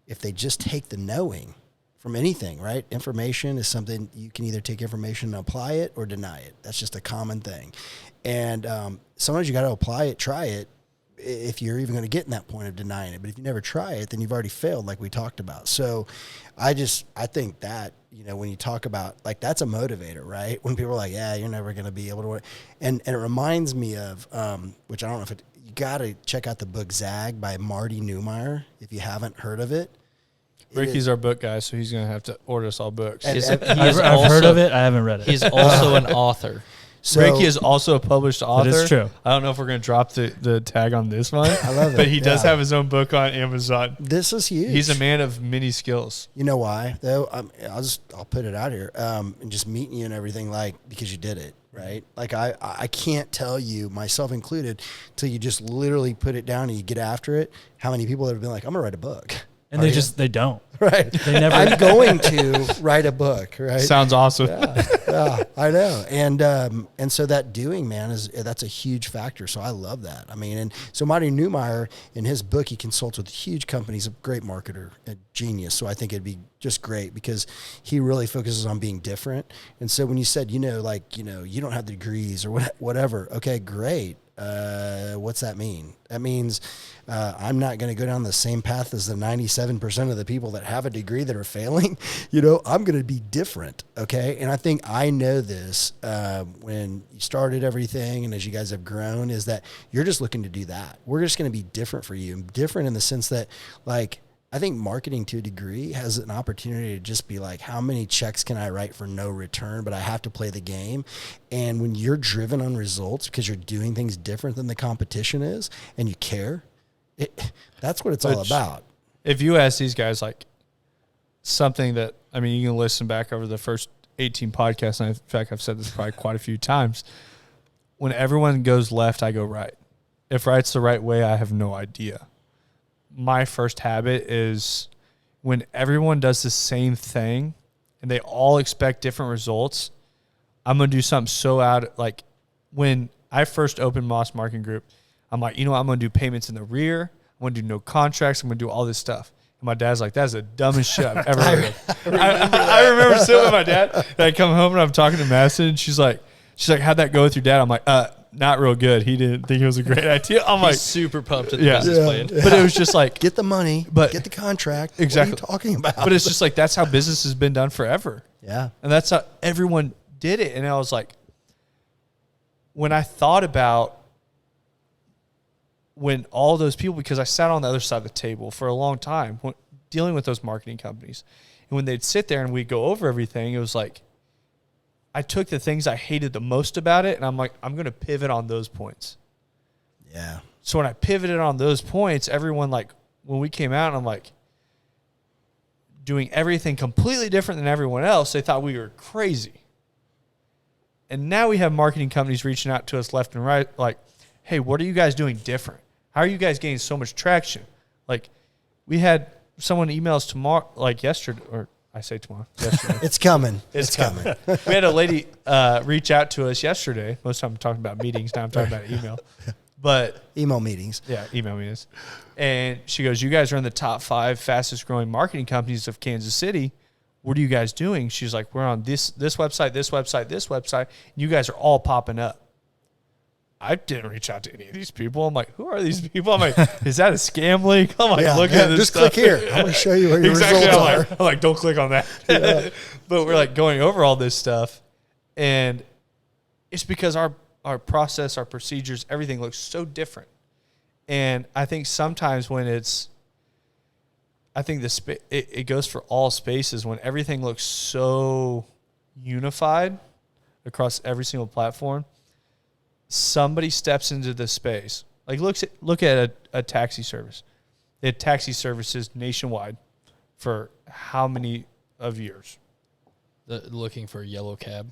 If they just take the knowing from anything, right? Information is something you can either take information and apply it or deny it. That's just a common thing. And sometimes you got to apply it, try it, if you're even going to get in that point of denying it. But if you never try it, then you've already failed, like we talked about. So I think that, you know, when you talk about, like, that's a motivator, right? When people are like, yeah, you're never going to be able to, and it reminds me of, which I don't know if you got to check out the book Zag by Marty Neumeier, if you haven't heard of it. Ricky's our book guy, so he's going to have to order us all books. I've heard of it. I haven't read it. He's also an author. So, Ricky is also a published author. That is true. I don't know if we're going to drop the tag on this one. I love it. But he does Yeah. have his own book on Amazon. This is huge. He's a man of many skills. You know why, though? I'll put it out here, and just meeting you and everything, like, because you did it, right? Like, I can't tell you, myself included, till you just literally put it down and you get after it, how many people have been like, I'm going to write a book. And they don't. Right. They never. I'm going to write a book, right? Sounds awesome. Yeah, I know. And so that doing, man, that's a huge factor. So I love that. I mean, and so Marty Neumeier, in his book, he consults with huge companies, a great marketer, a genius. So I think it'd be just great because he really focuses on being different. And so when you said, you don't have the degrees or whatever, okay, great. What's that mean? That means I'm not going to go down the same path as the 97% of the people that have a degree that are failing. I'm going to be different. Okay. And I think I know this when you started everything and as you guys have grown, is that you're just looking to do that. We're just going to be different for you. Different in the sense that, like, I think marketing to a degree has an opportunity to just be like, how many checks can I write for no return, but I have to play the game. And when you're driven on results because you're doing things different than the competition is and you care, that's what it's all about. If you ask these guys, like, something that, I mean, you can listen back over the first 18 podcasts, and in fact, I've said this probably quite a few times. When everyone goes left, I go right. If right's the right way, I have no idea. My first habit is when everyone does the same thing and they all expect different results, I'm going to do something so like when I first opened Moss Marketing Group, I'm like, I'm going to do payments in the rear. I'm going to do no contracts. I'm going to do all this stuff. And my dad's like, that's the dumbest shit I've ever heard of. I remember sitting with my dad and I come home and I'm talking to Madison and she's like, how'd that go with your dad? I'm like, not real good. He didn't think it was a great idea. I'm like, He's super pumped at the Yeah. business plan. but it was just like, Get the money, But- get the contract. Exactly. What are you talking about? but it's just like, that's how business has been done forever. yeah. And that's how everyone did it. And I was like, when I thought about when all those people, because I sat on the other side of the table for a long time dealing with those marketing companies. And when they'd sit there and we'd go over everything, it was like, I took the things I hated the most about it, and I'm like, I'm going to pivot on those points. Yeah. So when I pivoted on those points, everyone, like, when we came out, and I'm like, doing everything completely different than everyone else, they thought we were crazy. And now we have marketing companies reaching out to us left and right, like, hey, what are you guys doing different? How are you guys getting so much traction? Like, we had someone email us tomorrow, like yesterday, or I say tomorrow, yesterday. It's coming. It's coming. We had a lady reach out to us yesterday. Most of the time I'm talking about meetings. Now I'm talking about email. But Email meetings. yeah, email meetings. And she goes, you guys are in the top 5 fastest growing marketing companies of Kansas City. What are you guys doing? She's like, we're on this website, this website, this website. You guys are all popping up. I didn't reach out to any of these people. I'm like, who are these people? I'm like, is that a scam link? I'm like, look at this Just stuff. click here. I'm going to show you where your Exactly. results are. I'm like, don't click on that. But we're like going over all this stuff. And it's because our process, our procedures, everything looks so different. And I think sometimes when it goes for all spaces when everything looks so unified across every single platform. Somebody steps into the space. Like look at a taxi service. They had taxi services nationwide for how many of years? Looking for a yellow cab.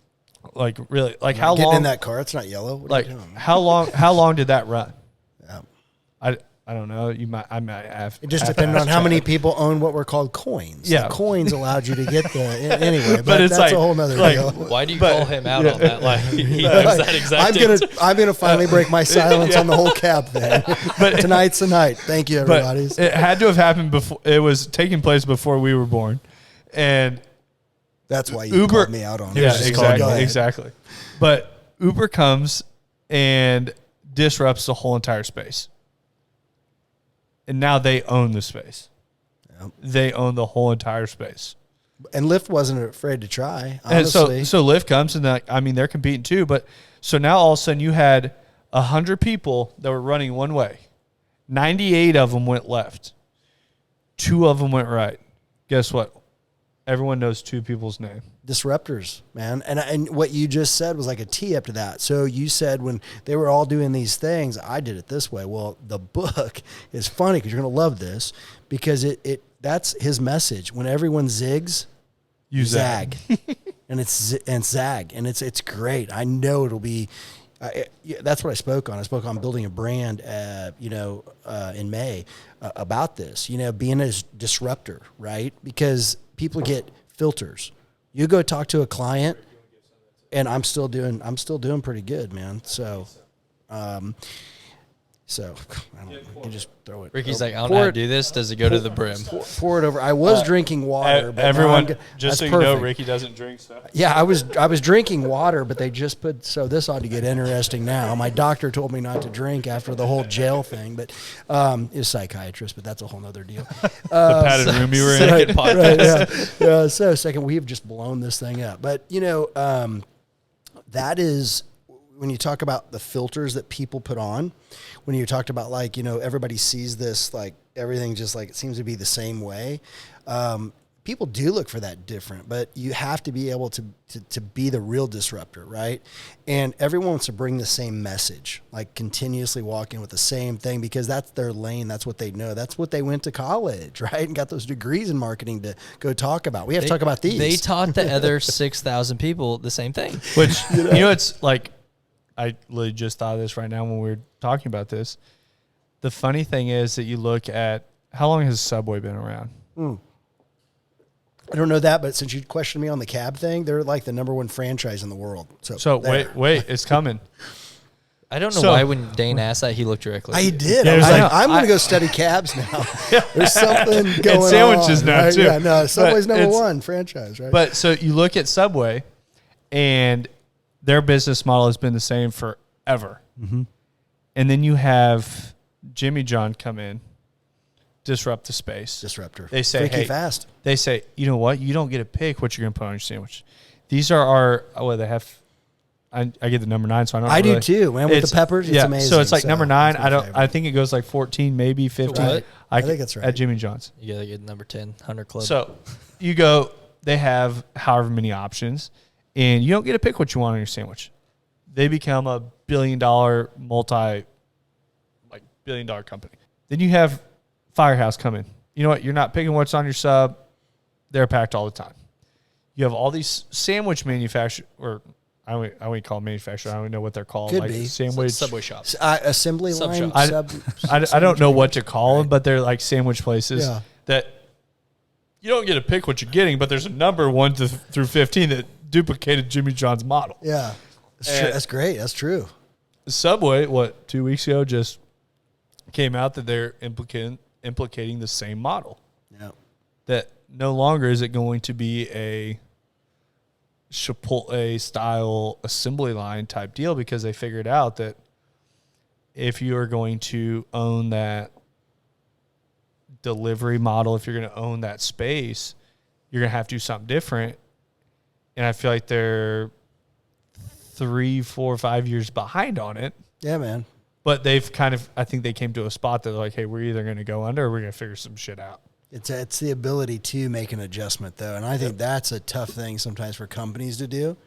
Like really? Like how Getting long? in that car, it's not yellow. What Like are you doing? how long? How long did that run? Yeah. I don't know. I might have. It just depended on how many people own what were called coins. Yeah. The coins allowed you to get the anyway. But, it's that's like- a whole nother like- deal. Why do you call him out on that? Like he knows that exact I'm gonna finally break my silence on the whole cab thing. But Tonight's the night. Thank you, but everybody. it had to have happened before. It was taking place before we were born, and That's why you Uber called me out on it. Yeah, Just go ahead. exactly. But Uber comes and disrupts the whole entire space. And now they own the space. Yep. They own the whole entire space. And Lyft wasn't afraid to try. And Honestly, so Lyft comes and they're competing too. But so now all of a sudden you had 100 people that were running one way. 98 of them went left. 2 of them went right. Guess what? Everyone knows 2 people's name. disruptors, man. And what you just said was like a tee up to that. So you said when they were all doing these things, I did it this way. Well, the book is funny because you're going to love this because that's his message. When everyone zigs, You zag. and it's zag. And it's great. I know it'll be, that's what I spoke on. I spoke on building a brand, in May about this, being a disruptor, right? Because people get filters. You go talk to a client, and I'm still doing pretty good, man. So, I don't know. You just throw it. Ricky's like, I don't know how to do this. Does it go to the brim? Pour it over. I was drinking water. But now Everyone, I'm just so that's you know, perfect. Ricky doesn't drink stuff. Yeah, I was drinking water, but they just put, so this ought to get interesting now. My doctor told me not to drink after the whole jail thing, but is a psychiatrist, but that's a whole nother deal. The padded room you were in. Second podcast. Yeah. So second, we've just blown this thing up. But that is when you talk about the filters that people put on, when you talked about everybody sees this, like everything just like it seems to be the same way. People do look for that different, but you have to be able to be the real disruptor, right? And everyone wants to bring the same message, like continuously walk in with the same thing because that's their lane. That's what they know. That's what they went to college, right? And got those degrees in marketing to go talk about. We have to talk about these. They taught the other 6,000 people the same thing. Which, it's like, I literally just thought of this right now when we were talking about this. The funny thing is that you look at, how long has Subway been around? I don't know that, but since you questioned me on the cab thing, they're like the number 1 franchise in the world. So there. wait, it's coming. I don't know So- why when Dane asked that, he looked directly. I did. Yeah, I was I like, know. I'm going to go study cabs now. There's something going on. sandwiches now, right? too. Yeah, no, Subway's But number it's- 1 franchise, right? But so you look at Subway, and their business model has been the same for ever. And then you have Jimmy John come in, disrupt the space. Disruptor. They say, Freaky hey, fast. They say, you know what? You don't get to pick what you're going to put on your sandwich. These are our, they have, I get the number 9, so I don't I really, do too, man. With the peppers, it's amazing. So it's like number 9. That's my favorite. I think it goes like 14, maybe 15. What? I think that's right. At Jimmy John's. You gotta get number 10, 100 Club. So you go, they have however many options, and you don't get to pick what you want on your sandwich. They become a billion-dollar, billion-dollar company. Then you have Firehouse come in. You know what? You're not picking what's on your sub. They're packed all the time. You have all these sandwich manufacturers, or I wouldn't call them manufacturers. I don't even know what they're called. Could be. Sandwich. Subway shops. Assembly Sub line. shop. I don't know what to call them, but they're like sandwich places Yeah. that you don't get to pick what you're getting, but there's a number 1 through 15 that duplicated Jimmy John's model. Yeah. That's great. That's true. Subway, 2 weeks ago, just came out that they're implicating the same model. Yeah. That no longer is it going to be a Chipotle style assembly line type deal, because they figured out that if you are going to own that delivery model, if you're going to own that space, you're going to have to do something different. And I feel like they're 3, 4, 5 years behind on it. Yeah, man. But they've I think they came to a spot that they're like, hey, we're either going to go under or we're going to figure some shit out. It's the ability to make an adjustment, though. And I think that's a tough thing sometimes for companies to do.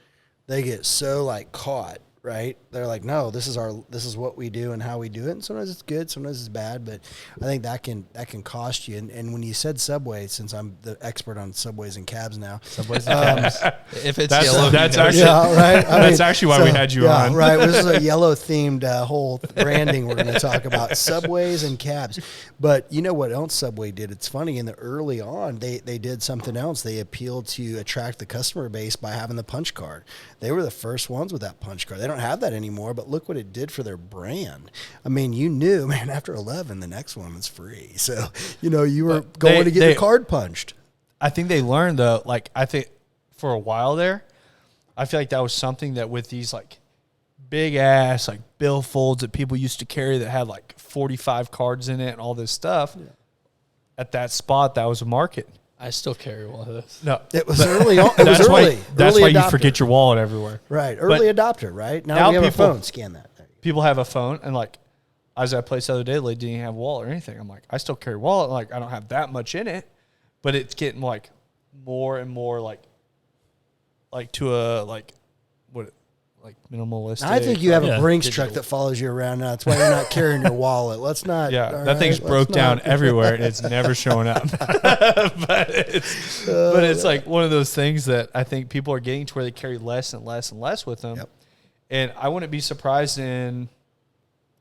They get so caught, right? They're like, no, this is what we do and how we do it. And sometimes it's good, sometimes it's bad, but I think that can cost you. And when you said Subway, since I'm the expert on subways and cabs now, Subways and cabs. If it's That's- yellow, that's you know. actually- right. That's actually why we had you on. Right. This is a yellow themed whole branding we're going to talk about, subways and cabs. But you know what else Subway did? It's funny, in the early on, they did something else. They appealed to attract the customer base by having the punch card. They were the first ones with that punch card. They don't have that anymore, but look what it did for their brand. I mean, you knew, man, after 11, the next one was free. So, you were going to get your card punched. I think they learned, though, I think for a while there, I feel like that was something that with these, big ass, billfolds that people used to carry that had, 45 cards in it and all this stuff, at that spot, that was a market. I still carry one of those. No. It was early on. It was That's early. That's Early why you adopter. forget your wallet everywhere. Right. Early adopter, right? Now we have a phone. Scan that. People have a phone, and I was at a place the other day, the lady didn't have a wallet or anything. I'm like, I still carry a wallet. I don't have that much in it, but it's getting more and more to a minimalistic. I think you have a Yeah. Brinks Digital. truck that follows you around now. That's why you're not carrying your wallet. Let's not. Yeah, all that thing's right, broke let's down not. everywhere, and it's never showing up. but it's one of those things that I think people are getting to where they carry less and less and less with them. Yep. And I wouldn't be surprised in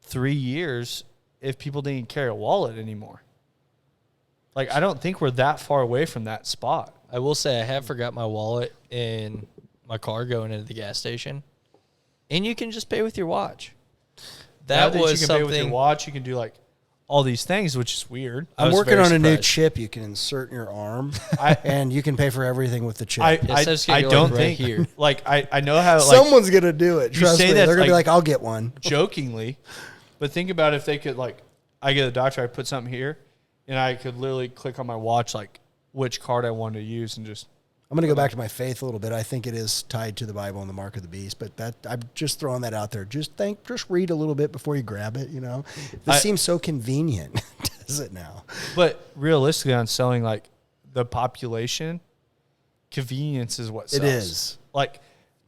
3 years if people didn't carry a wallet anymore. I don't think we're that far away from that spot. I will say I have forgot my wallet in my car going into the gas station, and you can just pay with your watch. Now That was you can pay with your something. watch. You can do all these things, which is weird. I I'm was working very on a new surprised. chip you can insert in your arm, I- and you can pay for everything with the chip. I Yes, that's gonna go, don't right think here. I know how Someone's gonna do it. you Trust say me. that, They're gonna be like- like, "I'll get one." jokingly, but think about if they could I get a doctor, I put something here, and I could literally click on my watch which card I wanted to use and just. I'm gonna go back to my faith a little bit. I think it is tied to the Bible and the mark of the beast, but that I'm just throwing that out there. Just read a little bit before you grab it. This seems so convenient, does it now? But realistically, on selling the population, convenience is what sells. It is.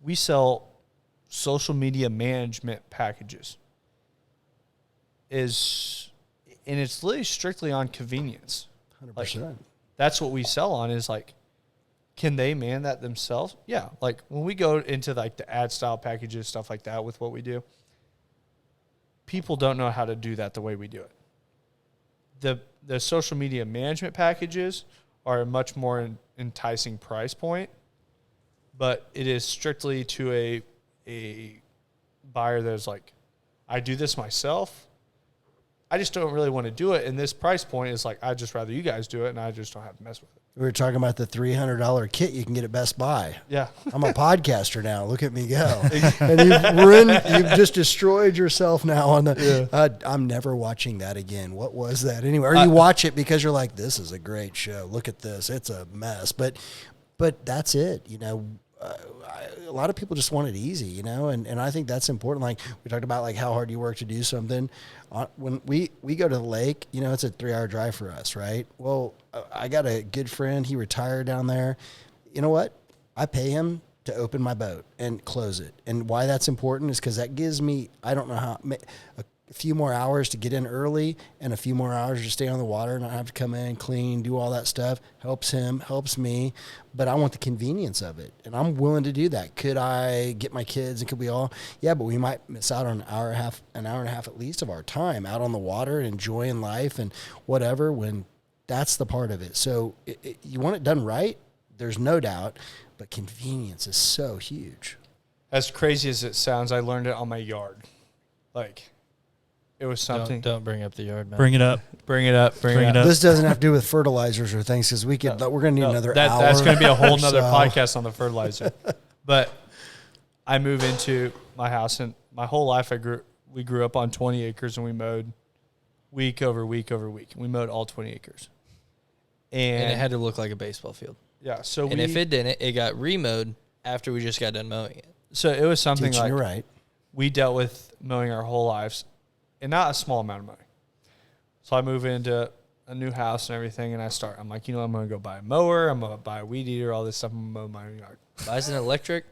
We sell social media management packages. And it's literally strictly on convenience. 100%. That's what we sell on is can they man that themselves? Yeah. When we go into the ad style packages, stuff like that with what we do, people don't know how to do that the way we do it. The social media management packages are a much more enticing price point, but it is strictly to a buyer that's I do this myself. I just don't really want to do it. And this price point is like, I'd just rather you guys do it, and I just don't have to mess with it. We were talking about the $300 kit you can get at Best Buy. Yeah. I'm a podcaster now. Look at me go. And you've just destroyed yourself now on the, I'm never watching that again. What was that anyway? Or you watch it because you're like, this is a great show. Look at this. It's a mess. But that's it. You know, a lot of people just want it easy, you know, and I think that's important. Like we talked about, like how hard you work to do something. When we go to the lake, you know, it's a 3-hour drive for us, right? Well, I got a good friend. He retired down there. You know what? I pay him to open my boat and close it. And why that's important is because that gives me, I don't know how, a few more hours to get in early and a few more hours to stay on the water and not have to come in, clean, do all that stuff. Helps him, helps me. But I want the convenience of it, and I'm willing to do that. Could I get my kids and could we all? Yeah, but we might miss out on an hour and a half at least of our time out on the water and enjoying life and whatever, when that's the part of it. So you want it done right, there's no doubt, but convenience is so huge. As crazy as it sounds, I learned it on my yard. Like, it was something. Don't bring up the yard, man. Bring it up. Bring it up. This doesn't have to do with fertilizers or things, because we're going to need another hour. That's going to be a whole nother so. podcast on the fertilizer. But I move into my house, and my whole life we grew up on 20 acres, and we mowed week over week over week. We mowed all 20 acres. And it had to look like a baseball field. Yeah. So and if it didn't, it got remowed after we just got done mowing it. So it was something Teaching like you right. we dealt with mowing our whole lives, and not a small amount of money. So I move into a new house and everything, and I'm like, I'm going to go buy a mower. I'm going to buy a weed eater, all this stuff. I'm going to mow my yard. Buys an electric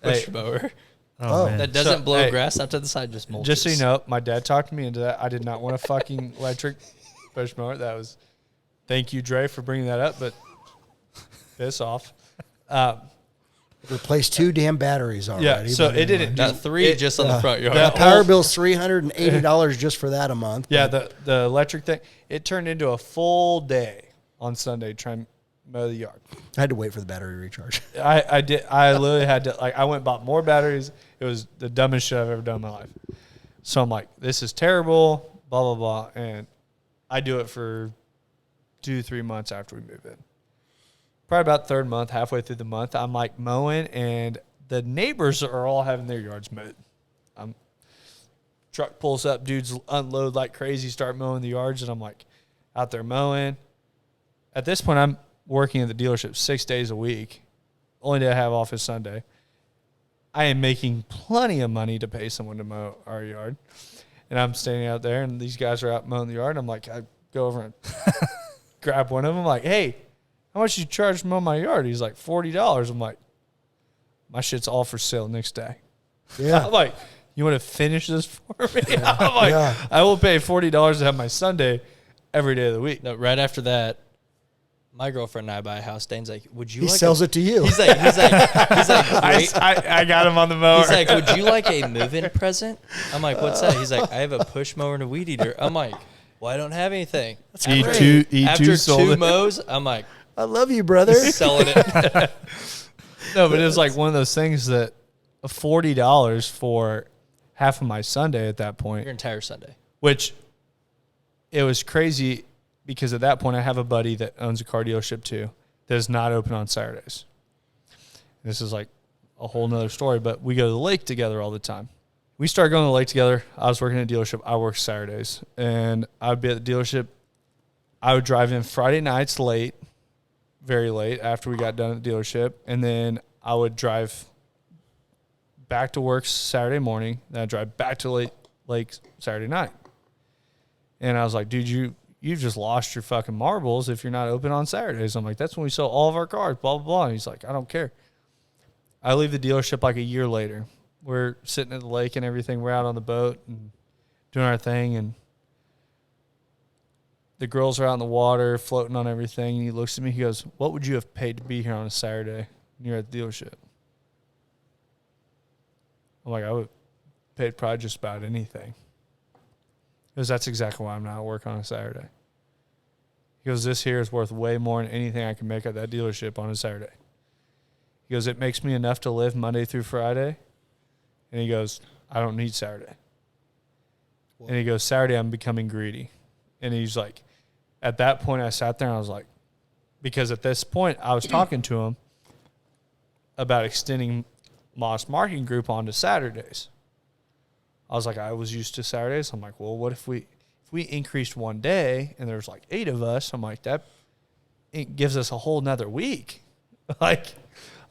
push mower. Oh, man. That doesn't blow grass out to the side, just mulches. Just so you know, my dad talked me into that. I did not want a fucking electric push mower. That was, thank you, Dre, for bringing that up, but piss off. Replaced 2 damn batteries already. Yeah, so it didn't. Got 3 just on the front yard. The power bill's $380 just for that a month. Yeah, the electric thing, it turned into a full day on Sunday trying to mow the yard. I had to wait for the battery recharge. I did. I literally had to, I went and bought more batteries. It was the dumbest shit I've ever done in my life. So I'm like, this is terrible, blah, blah, blah. And I do it for 2-3 months after we move in. Probably about 3rd month, halfway through the month, I'm like mowing, and the neighbors are all having their yards mowed. Truck pulls up, dudes unload like crazy, start mowing the yards, and I'm like out there mowing. At this point, I'm working at the dealership 6 days a week. Only day I have off is Sunday. I am making plenty of money to pay someone to mow our yard. And I'm standing out there, and these guys are out mowing the yard. I'm like, I go over and grab one of them. I'm like, hey, how much you charge to mow my yard? He's like, $40. I'm like, my shit's all for sale next day. Yeah. I'm like, you want to finish this for me? I'm like, I will pay $40 to have my Sunday every day of the week. No, right after that, my girlfriend and I buy a house. Dane's like, would you He like sells it to you. He's like, great. I got him on the mower. He's like, would you like a move-in present? I'm like, what's that? He's like, I have a push mower and a weed eater. I'm like, well, I don't have anything. That's After sold 2 it. mows, I'm like, I love you, brother. selling it. No, but it was like one of those things that $40 for half of my Sunday at that point. Your entire Sunday. Which it was crazy because at that point I have a buddy that owns a car dealership too that is not open on Saturdays. This is like a whole nother story, but we go to the lake together all the time. We started going to the lake together. I was working at a dealership. I worked Saturdays. And I would be at the dealership. I would drive in Friday nights late, very late after we got done at the dealership. And then I would drive back to work Saturday morning. Then I'd drive back to lake Saturday night. And I was like, dude, you've just lost your fucking marbles if you're not open on Saturdays. I'm like, that's when we sell all of our cars, blah, blah, blah. And he's like, I don't care. I leave the dealership like a year later. We're sitting at the lake and everything. We're out on the boat and doing our thing. And the girls are out in the water floating on everything. And he looks at me. He goes, what would you have paid to be here on a Saturday when you're at the dealership? I'm like, I would have paid probably just about anything. Because that's exactly why I'm not at work on a Saturday. He goes, this here is worth way more than anything I can make at that dealership on a Saturday. He goes, it makes me enough to live Monday through Friday. And he goes, I don't need Saturday. And he goes, Saturday, I'm becoming greedy. And he's like, at that point, I sat there and I was like, because at this point, I was talking to him about extending Moss Marketing Group onto Saturdays. I was like, I was used to Saturdays. I'm like, well, what if we increased one day and there's like 8 of us? I'm like, that it gives us a whole nother week. Like,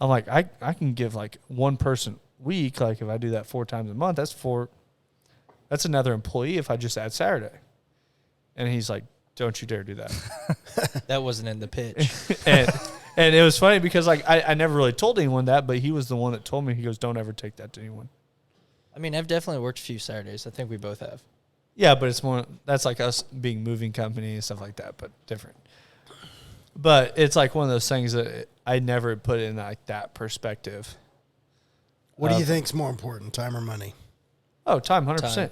I'm like, I can give like one person week. Like if I do that 4 times a month, that's another employee if I just add Saturday. And he's like, don't you dare do that. That wasn't in the pitch. And it was funny because like I never really told anyone that, but he was the one that told me. He goes, don't ever take that to anyone. I mean, I've definitely worked a few Saturdays. I think we both have. Yeah, but it's more, that's like us being moving company and stuff like that, but different. But it's like one of those things that I never put in like that perspective. What do you think's more important, time or money? Oh, time, 100%.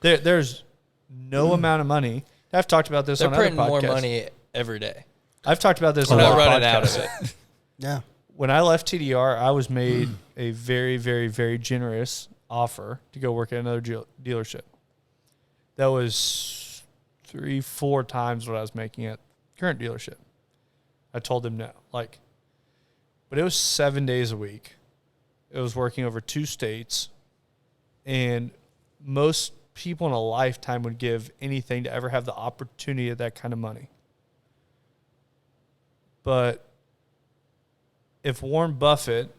There's no amount of money. I've talked about this They're on other podcasts. printing more money every day. I've talked about this We're on not other running out of podcasts. it. Yeah. When I left TDR, I was made a very, very, very generous offer to go work at another dealership. That was 3-4 times what I was making at current dealership. I told them no. Like, but it was 7 days a week. It was working over 2 states. And most people in a lifetime would give anything to ever have the opportunity of that kind of money. But if Warren Buffett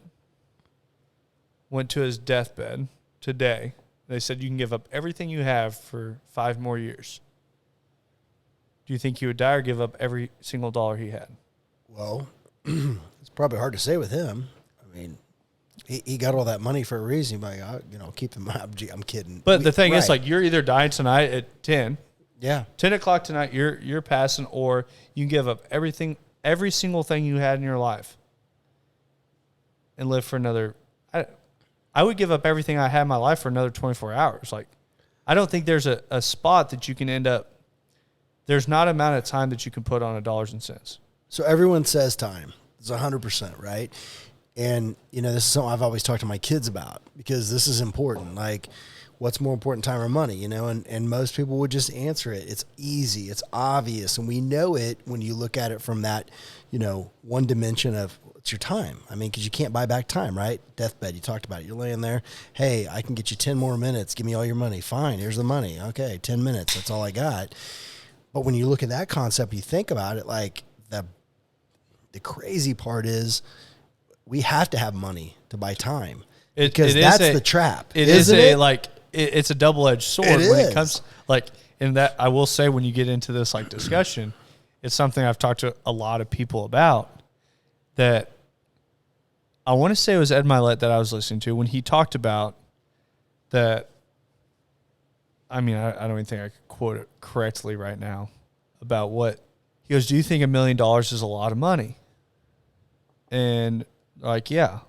went to his deathbed today, they said you can give up everything you have for 5 more years, do you think he would die or give up every single dollar he had? Well, it's probably hard to say with him. I mean, he got all that money for a reason. Like, keep him. I'm kidding. But the thing is, right. like, you're either dying tonight at 10. Yeah. 10 o'clock tonight, you're passing, or you can give up everything, every single thing you had in your life and live for another. I would give up everything I had in my life for another 24 hours. Like, I don't think there's a spot that you can end up. There's not an amount of time that you can put on a dollars and cents. So everyone says time. It's 100%, right? And, this is something I've always talked to my kids about because this is important. Like, what's more important, time or money, And most people would just answer it. It's easy. It's obvious. And we know it when you look at it from that, one dimension of it's your time. I mean, because you can't buy back time, right? Deathbed, you talked about it. You're laying there. Hey, I can get you 10 more minutes. Give me all your money. Fine, here's the money. Okay, 10 minutes. That's all I got. But when you look at that concept, you think about it, like the crazy part is we have to have money to buy time because that's the trap. It's a double-edged sword it comes like in that. I will say when you get into this like discussion, it's something I've talked to a lot of people about that I want to say it was Ed Milet that I was listening to when he talked about that. I mean, I don't even think I could quote it correctly right now about what he goes, do you think $1 million is a lot of money? And like, yeah,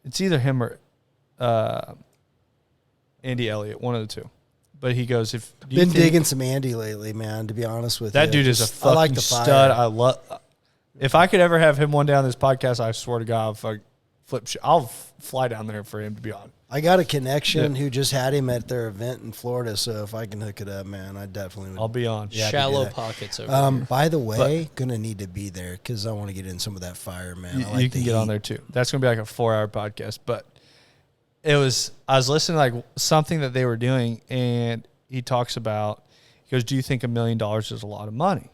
it's either him or Andy Elliott, one of the two. But he goes, been digging some Andy lately, man, to be honest with you. That dude is a fucking stud. I love. If I could ever have him one day on this podcast, I swear to God, I'll fly down there for him to be on. I got a connection who just had him at their event in Florida, so if I can hook it up, man, I definitely would. I'll be on. Yeah, Shallow pockets over here. By the way, gonna need to be there because I want to get in some of that fire, man. You can get on there too. That's gonna be like a 4-hour podcast, but I was listening to like something that they were doing, and he talks about. He goes, "Do you think $1 million is a lot of money?"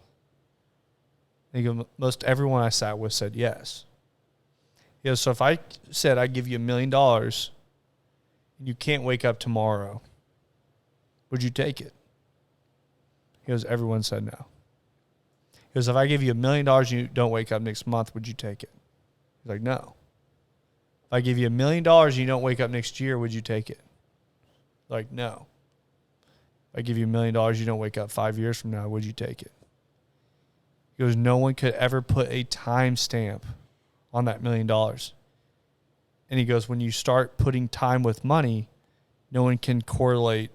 And he goes, "Most everyone I sat with said yes." He goes, "So if I said I give you $1 million and you can't wake up tomorrow, would you take it?" He goes, "Everyone said no." He goes, "If I give you $1 million and you don't wake up next month, would you take it?" He's like, "No." "If I give you $1 million and you don't wake up next year, would you take it?" Like, "No." "If I give you $1 million and you don't wake up 5 years from now, would you take it?" He goes, "No one could ever put a time stamp on that $1 million." And he goes, when you start putting time with money, no one can correlate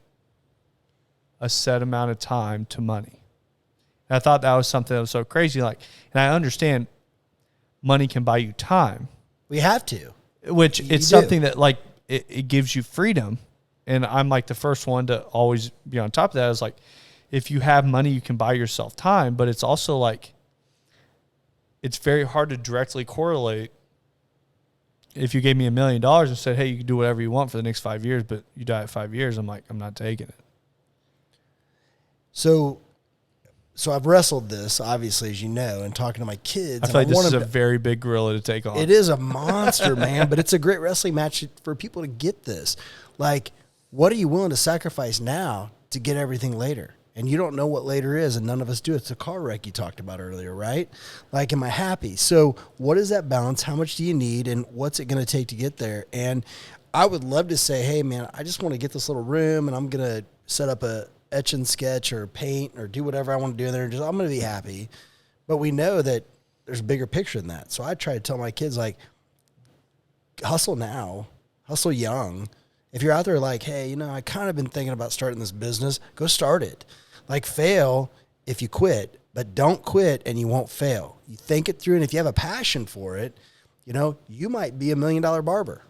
a set amount of time to money. And I thought that was something that was so crazy. Like, and I understand money can buy you time. We have to. Which it's something that like it gives you freedom. And I'm like the first one to always be on top of that. Is like, if you have money, you can buy yourself time, but it's also like, it's very hard to directly correlate. If you gave me $1 million and said, hey, you can do whatever you want for the next 5 years, but you die at 5 years, I'm like, I'm not taking it. So I've wrestled this, obviously, as you know, and talking to my kids. I feel like this is a very big gorilla to take on. It is a monster, man, but it's a great wrestling match for people to get this. Like, what are you willing to sacrifice now to get everything later? And you don't know what later is, and none of us do. It's a car wreck you talked about earlier, right? Like, am I happy? So what is that balance? How much do you need, and what's it going to take to get there? And I would love to say, hey, man, I just want to get this little room, and I'm going to set up a etch and sketch or paint or do whatever I want to do in there. I'm going to be happy. But we know that there's a bigger picture than that. So I try to tell my kids, like, hustle now, hustle young. If you're out there like, hey, you know, I kind of been thinking about starting this business, go start it. Like, fail if you quit, but don't quit and you won't fail. You think it through, and if you have a passion for it, you know, you might be $1 million barber.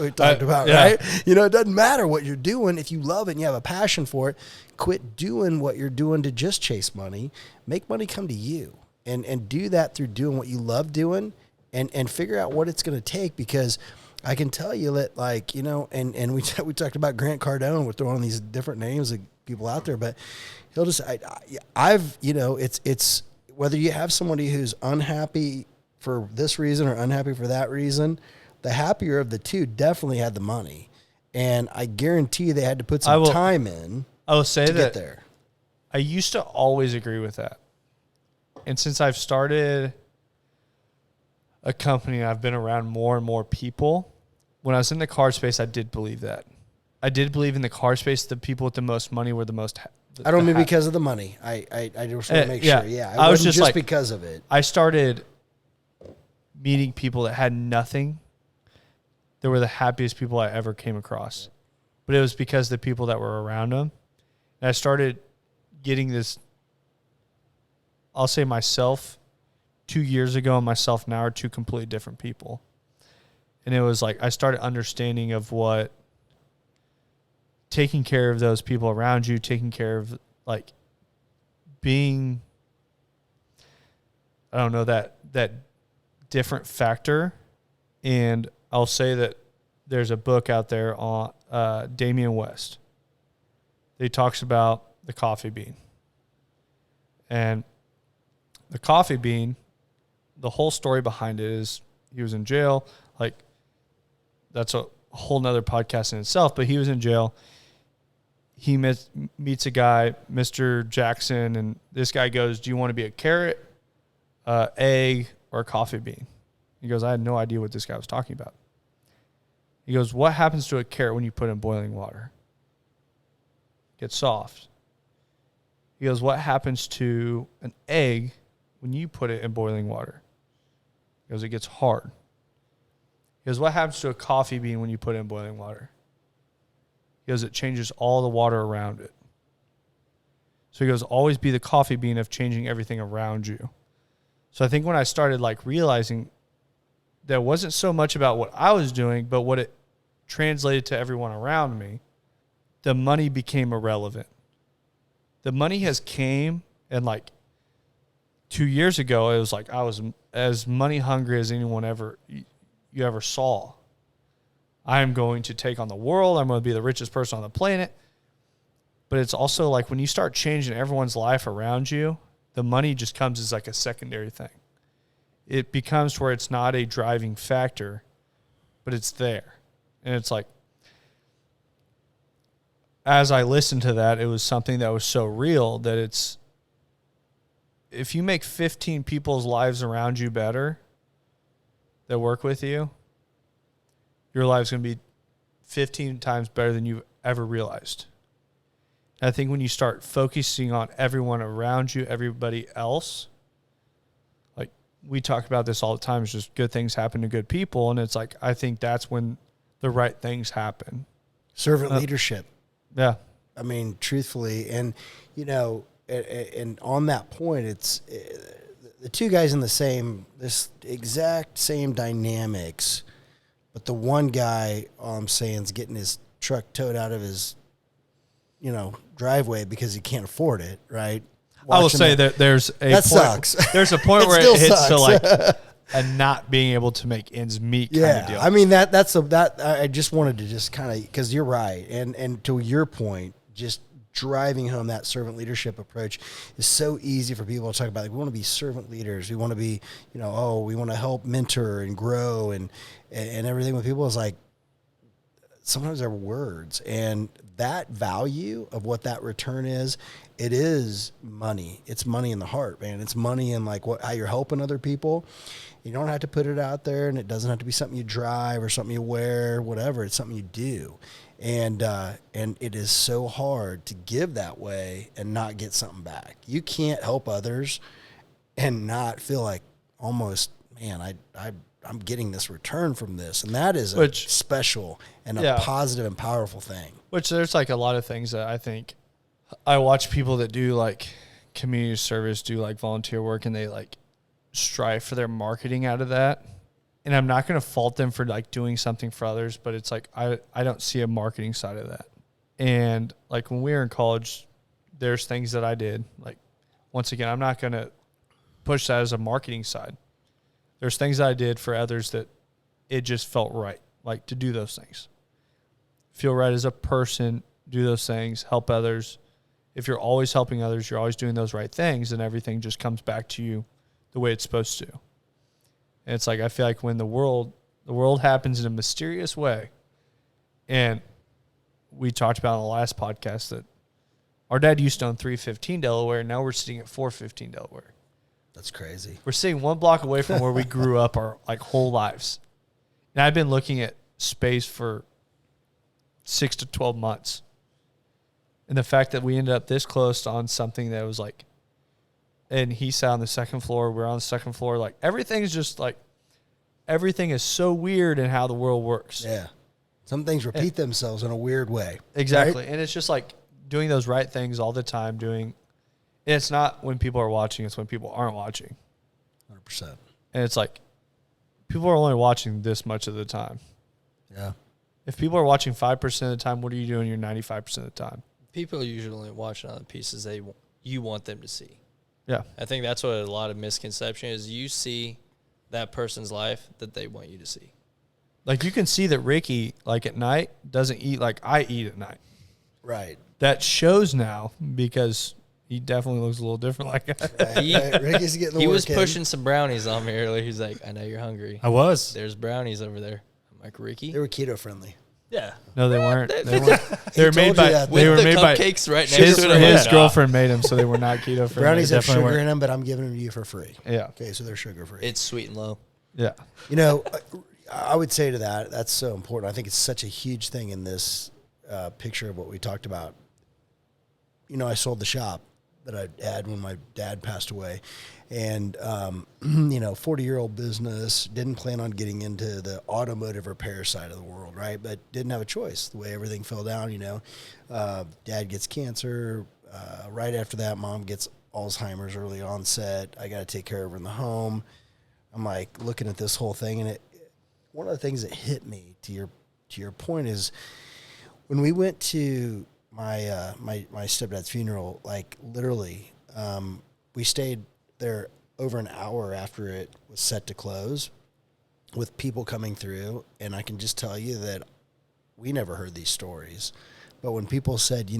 We talked about, yeah. Right? You know, it doesn't matter what you're doing. If you love it and you have a passion for it, quit doing what you're doing to just chase money. Make money come to you, and do that through doing what you love doing, and figure out what it's going to take, because I can tell you that, like, you know, and we talked about Grant Cardone. We're throwing these different names of people out there, but he'll just, I've, you know, it's whether you have somebody who's unhappy for this reason or unhappy for that reason, the happier of the two definitely had the money. And I guarantee they had to put some time in I will say to that get there. I used to always agree with that. And since I've started a company, I've been around more and more people. When I was in the car space, I did believe that. I did believe in the car space, the people with the most money were the most I don't mean because of the money. I just want to make sure. Yeah. I was just like, because of it. I started meeting people that had nothing. They were the happiest people I ever came across. But it was because the people that were around them. And I started getting this, I'll say myself 2 years ago and myself now are two completely different people. And it was like I started understanding of what taking care of those people around you, taking care of, like, being, I don't know, that different factor. And I'll say that there's a book out there on Damian West. He talks about the coffee bean. And the coffee bean, the whole story behind it is he was in jail. Like, that's a whole nother podcast in itself, but he was in jail. He meets a guy, Mr. Jackson, and this guy goes, do you want to be a carrot, egg, or a coffee bean? He goes, I had no idea what this guy was talking about. He goes, what happens to a carrot when you put it in boiling water? It gets soft. He goes, what happens to an egg when you put it in boiling water? He goes, it gets hard. He goes, what happens to a coffee bean when you put it in boiling water? He goes, it changes all the water around it. So he goes, always be the coffee bean of changing everything around you. So I think when I started, like, realizing that it wasn't so much about what I was doing, but what it translated to everyone around me, the money became irrelevant. The money has came, and, like, 2 years ago, it was like I was as money hungry as anyone you ever saw. I am going to take on the world. I'm going to be the richest person on the planet. But it's also like when you start changing everyone's life around you, the money just comes as like a secondary thing. It becomes where it's not a driving factor, but it's there. And it's like, as I listened to that, it was something that was so real that it's, if you make 15 people's lives around you better that work with you, your life's going to be 15 times better than you've ever realized. And I think when you start focusing on everyone around you, everybody else, like we talk about this all the time, it's just good things happen to good people. And it's like, I think that's when the right things happen. Servant leadership. Yeah. I mean, truthfully, and, you know, and on that point, it's the two guys in this exact same dynamics, but the one guy, all I'm saying, is getting his truck towed out of his, driveway because he can't afford it, right? I will say that there's a that point, sucks. There's a point It where still it hits to sucks. like a not being able to make ends meet kind of deal. I mean I just wanted to just kind of, because you're right, and to your point, just driving home that servant leadership approach is so easy for people to talk about. Like, we want to be servant leaders, we want to be, we want to help mentor and grow and everything with people. Is like, sometimes they're words, and that value of what that return is, it is money. It's money in the heart, man. It's money in like how you're helping other people. You don't have to put it out there, and it doesn't have to be something you drive or something you wear, whatever. It's something you do. And it is so hard to give that way and not get something back. You can't help others and not feel like almost, man, I'm getting this return from this. And that is a special and a positive and powerful thing. Which there's like a lot of things that I think I watch people that do like community service, do like volunteer work, and they like strive for their marketing out of that. And I'm not going to fault them for like doing something for others, but it's like I don't see a marketing side of that. And like when we were in college, there's things that I did. Like, once again, I'm not going to push that as a marketing side. There's things that I did for others that it just felt right, like to do those things. Feel right as a person, do those things, help others. If you're always helping others, you're always doing those right things, and everything just comes back to you the way it's supposed to. And it's like, I feel like when the world happens in a mysterious way, and we talked about on the last podcast that our dad used to own 315 Delaware, and now we're sitting at 415 Delaware. That's crazy. We're sitting one block away from where we grew up our like whole lives. And I've been looking at space for 6 to 12 months. And the fact that we ended up this close on something that was like, and he sat on the second floor, we're on the second floor, like everything's just like, everything is so weird in how the world works. Yeah. Some things repeat themselves in a weird way. Exactly. Right? And it's just like doing those right things all the time, and it's not when people are watching, it's when people aren't watching. 100%. And it's like, people are only watching this much of the time. Yeah. If people are watching 5% of the time, what are you doing your 95% of the time? People are usually only watching on the pieces you want them to see. Yeah. I think that's what a lot of misconception is. You see that person's life that they want you to see. Like, you can see that Ricky, like at night, doesn't eat like I eat at night. Right. That shows now because he definitely looks a little different like that. Right. Ricky's getting the He work was in. pushing some brownies on me earlier. He's like, I know you're hungry. I was. There's brownies over there. I'm like, Ricky? They were keto friendly. Yeah. No, they weren't. They- They weren't. They were told made you by. that. They were With the made by cupcakes right next his, to it. I'm his like, girlfriend made them, so they were not keto friendly. Brownies have definitely sugar weren't. in them, but I'm giving them to you for free. Yeah. Okay, so they're sugar free. It's sweet and low. Yeah. I would say to that's so important. I think it's such a huge thing in this picture of what we talked about. I sold the shop that I had when my dad passed away. And, 40-year-old business, didn't plan on getting into the automotive repair side of the world, right? But didn't have a choice the way everything fell down, Dad gets cancer. Right after that, Mom gets Alzheimer's early onset. I got to take care of her in the home. I'm like looking at this whole thing, and one of the things that hit me to your point is when we went to my stepdad's funeral, like literally, we stayed there over an hour after it was set to close with people coming through. And I can just tell you that we never heard these stories. But when people said,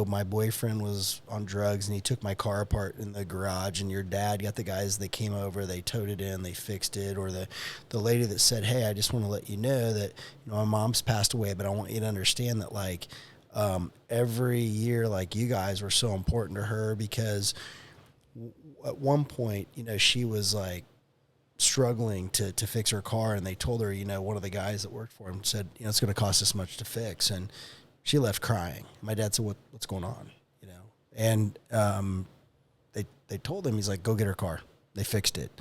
my boyfriend was on drugs and he took my car apart in the garage, and your dad got the guys that came over, they towed it in, they fixed it, or the lady that said, hey, I just want to let you know that my mom's passed away, but I want you to understand that like every year, like you guys were so important to her, because at one point, she was like struggling to fix her car, and they told her, one of the guys that worked for him said, it's going to cost this much to fix. And she left crying. My dad said, what's going on? And they told him, he's like, go get her car. They fixed it.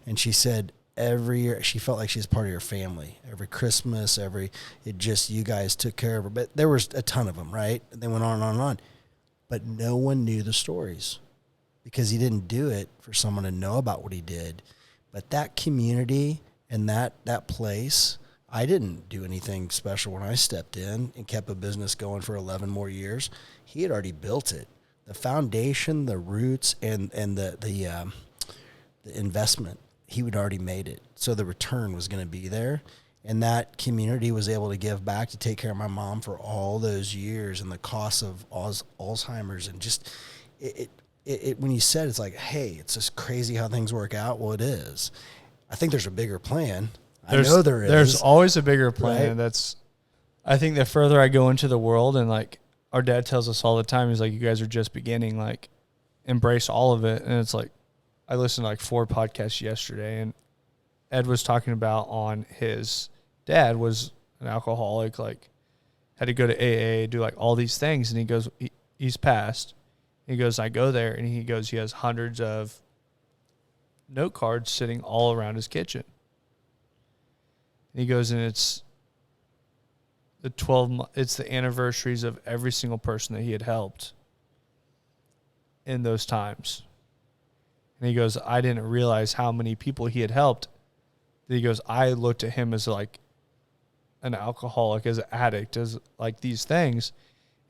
And she said every year she felt like she was part of your family. Every Christmas, you guys took care of her. But there was a ton of them, right? And they went on and on and on. But no one knew the stories because he didn't do it for someone to know about what he did. But that community and that place I didn't do anything special when I stepped in and kept a business going for 11 more years. He had already built it. The foundation, the roots, and the investment, he had already made it. So the return was going to be there. And that community was able to give back to take care of my mom for all those years, and the cost of Alzheimer's, and just it when you said, it's like, hey, it's just crazy how things work out. Well, it is. I think there's a bigger plan. I know there is. There's always a bigger plan. Right? I think the further I go into the world, and like our dad tells us all the time, he's like, you guys are just beginning, like embrace all of it. And it's like, I listened to like 4 podcasts yesterday, and Ed was talking about on his dad was an alcoholic, like had to go to AA, do like all these things. And he goes, he's passed. He goes, I go there, and he goes, he has hundreds of note cards sitting all around his kitchen. And he goes, and it's the anniversaries of every single person that he had helped in those times. And he goes, I didn't realize how many people he had helped. He goes, I looked at him as like an alcoholic, as an addict, as like these things.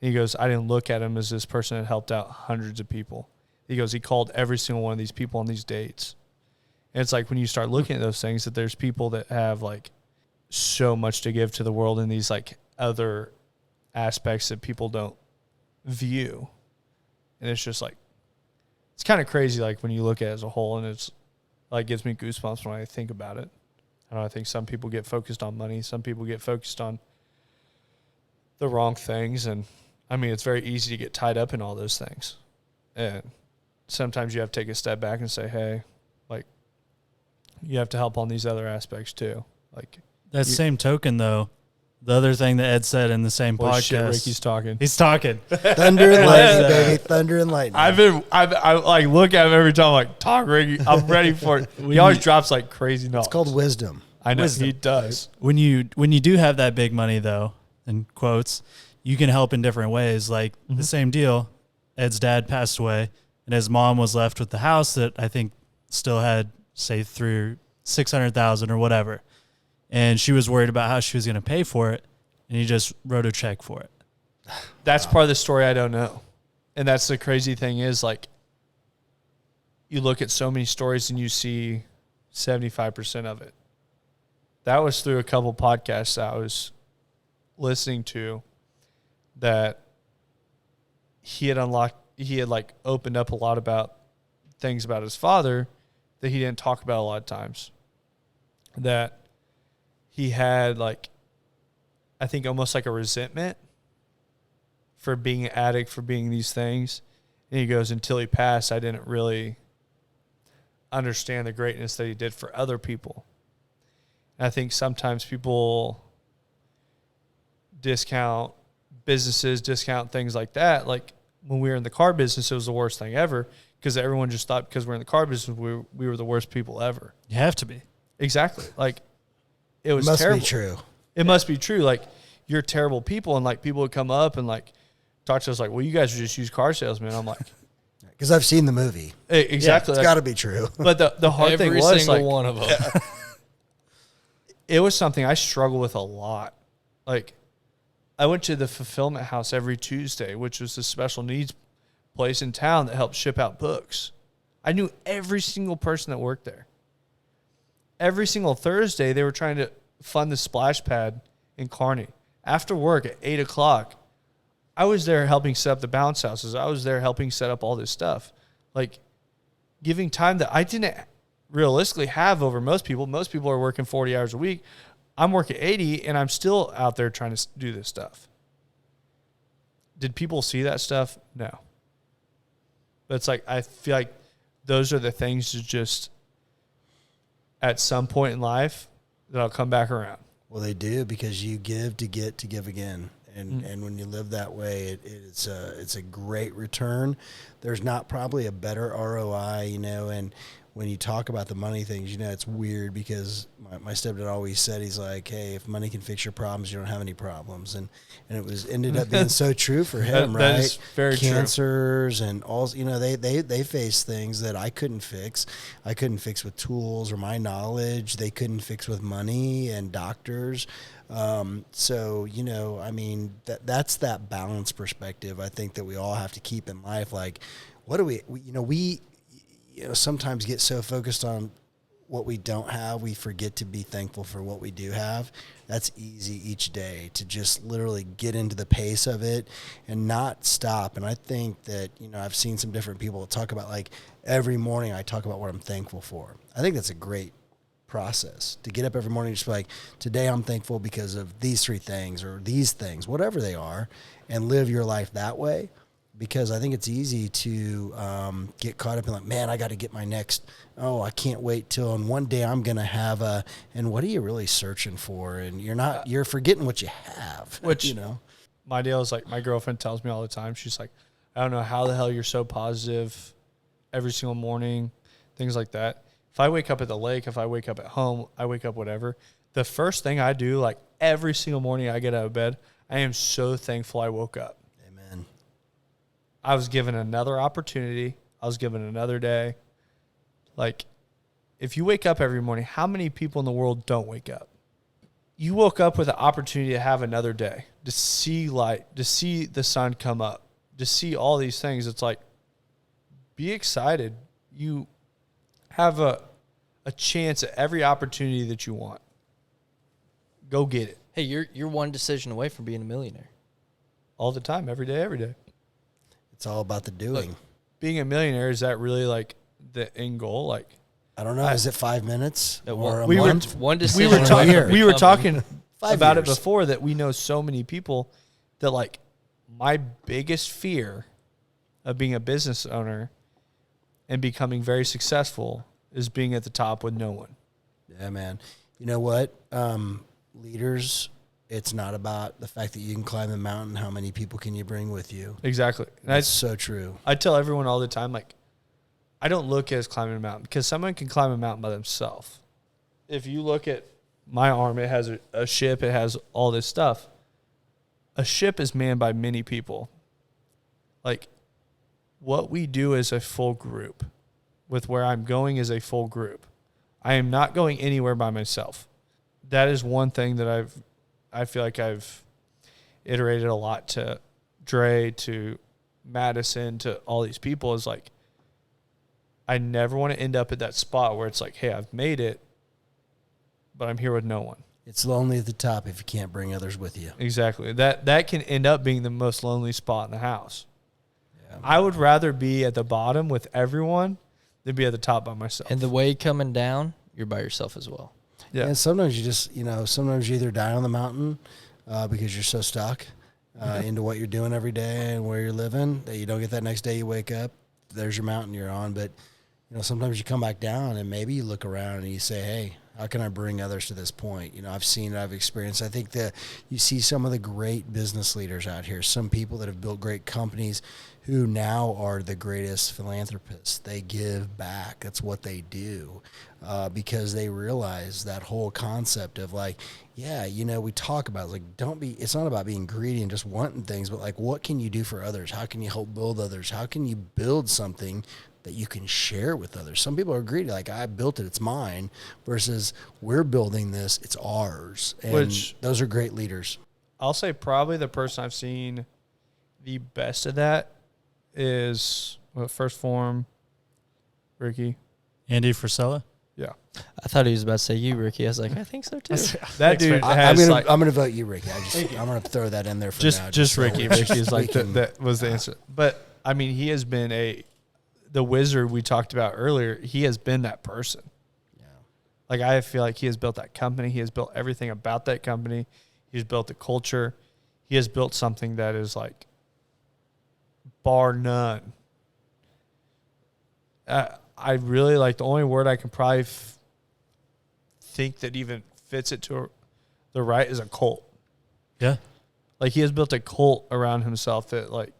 And he goes, I didn't look at him as this person that helped out hundreds of people. He goes, he called every single one of these people on these dates. And it's like when you start looking at those things, that there's people that have like so much to give to the world in these like other aspects that people don't view. And it's just like, it's kind of crazy, like when you look at it as a whole, and it's like gives me goosebumps when I think about it. I think some people get focused on money. Some people get focused on the wrong things. And I mean, it's very easy to get tied up in all those things. And sometimes you have to take a step back and say, hey, like, you have to help on these other aspects too. Like that same token, though, the other thing that Ed said in the same podcast. Shit, Ricky's talking. He's talking. Thunder and lightning, baby. Thunder and lightning. I like look at him every time, like, talk, Ricky. I'm ready for it. He always drops like crazy knowledge. It's called wisdom. I know Wisdom. he does. When you do have that big money, though, in quotes, you can help in different ways. Like the same deal, Ed's dad passed away, and his mom was left with the house that I think still had, say, through $600,000 or whatever. And she was worried about how she was going to pay for it, and he just wrote a check for it. That's part of the story I don't know. And that's the crazy thing is, like, you look at so many stories and you see 75% of it. That was through a couple podcasts that I was listening to, that he had like opened up a lot about things about his father that he didn't talk about a lot of times. That he had, like, I think almost like a resentment for being an addict, for being these things. And he goes, until he passed, I didn't really understand the greatness that he did for other people. And I think sometimes people discount businesses, discount things like that. Like when we were in the car business, it was the worst thing ever, because everyone just thought because we're in the car business, we were the worst people ever. You have to be. Exactly. Like it was Must terrible. be true. It must be true. Like, you're terrible people. And like people would come up and like talk to us like, well, you guys are just used car salesmen. I'm like, Because I've seen the movie. exactly. It's got to be true. But the hard thing Every was, single like, one of them. it was something I struggled with a lot. Like, I went to the Fulfillment House every Tuesday, which was a special needs place in town that helped ship out books. I knew every single person that worked there. Every single Thursday, they were trying to fund the splash pad in Kearney. After work at 8 o'clock, I was there helping set up the bounce houses. I was there helping set up all this stuff. Like, giving time that I didn't realistically have over most people. Most people are working 40 hours a week. I'm working 80, and I'm still out there trying to do this stuff. Did people see that stuff? No. But it's like, I feel like those are the things that just, at some point in life, that'll come back around. Well, they do, because you give to get to give again. And when you live that way, it's a great return. There's not probably a better ROI, and when you talk about the money things, it's weird because my stepdad always said, he's like, hey, if money can fix your problems, you don't have any problems. And it ended up being so true for him, right? That is very Cancers and all, they face things that I couldn't fix. I couldn't fix with tools or my knowledge. They couldn't fix with money and doctors. So, that's that balance perspective I think that we all have to keep in life. Like, what do we sometimes get so focused on what we don't have, we forget to be thankful for what we do have. That's easy each day to just literally get into the pace of it and not stop. And I think that, I've seen some different people talk about, like, every morning I talk about what I'm thankful for. I think that's a great process to get up every morning and just be like, today I'm thankful because of these 3 things or these things, whatever they are, and live your life that way. Because I think it's easy to get caught up in, like, man, I got to get my next, I can't wait till, and one day I'm going to have and what are you really searching for? And you're forgetting what you have, which, my deal is, like, my girlfriend tells me all the time, she's like, I don't know how the hell you're so positive every single morning, things like that. If I wake up at the lake, if I wake up at home, I wake up whatever, the first thing I do, like, every single morning I get out of bed, I am so thankful I woke up. I was given another opportunity. I was given another day. Like, if you wake up every morning, how many people in the world don't wake up? You woke up with the opportunity to have another day, to see light, to see the sun come up, to see all these things. It's like, be excited. You have a chance at every opportunity that you want. Go get it. Hey, you're one decision away from being a millionaire. All the time, every day, every day. It's all about the doing. Look, being a millionaire, is that really, like, the end goal? Like, I don't know. Is it 5 minutes or a we month? One decision. We were talking 5 about years. it before, that we know so many people that, like, my biggest fear of being a business owner and becoming very successful is being at the top with no one. Yeah, man. You know what? Leaders, it's not about the fact that you can climb the mountain. How many people can you bring with you? Exactly. And That's so true. I tell everyone all the time, like, I don't look at it as climbing a mountain, because someone can climb a mountain by themselves. If you look at my arm, it has a ship, it has all this stuff. A ship is manned by many people. Like, what we do is a full group. With where I'm going is a full group. I am not going anywhere by myself. That is one thing that I feel like I've iterated a lot to Dre, to Madison, to all these people, is like, I never want to end up at that spot where it's like, hey, I've made it, but I'm here with no one. It's lonely at the top if you can't bring others with you. Exactly. That can end up being the most lonely spot in the house. Yeah. I would rather be at the bottom with everyone than be at the top by myself. And the way coming down, you're by yourself as well. Yeah. And sometimes you just, sometimes you either die on the mountain because you're so stuck into what you're doing every day and where you're living that you don't get that next day you wake up. There's your mountain you're on. But, sometimes you come back down and maybe you look around and you say, hey, how can I bring others to this point? I've seen it, I've experienced. I think that you see some of the great business leaders out here, some people that have built great companies who now are the greatest philanthropists. They give back. That's what they do because they realize that whole concept of, like, yeah, we talk about, like, it's not about being greedy and just wanting things, but, like, what can you do for others? How can you help build others? How can you build something that you can share with others? Some people are greedy, like, I built it, it's mine, versus we're building this, it's ours. And those are great leaders. I'll say probably the person I've seen the best of that is First Form, Ricky. Andy Frisella? Yeah. I thought he was about to say you, Ricky. I was like, I think so too. That dude I'm has, going to vote you, Ricky. I'm going to throw that in there for now. Just Ricky. Ricky is like, that was the answer. But, I mean, he has been the wizard we talked about earlier. He has been that person. Yeah. Like, I feel like he has built that company. He has built everything about that company. He's built the culture. He has built something that is, like, bar none. I really, like, the only word I can probably think that even fits it to the right is a cult. Yeah. Like, he has built a cult around himself that, like,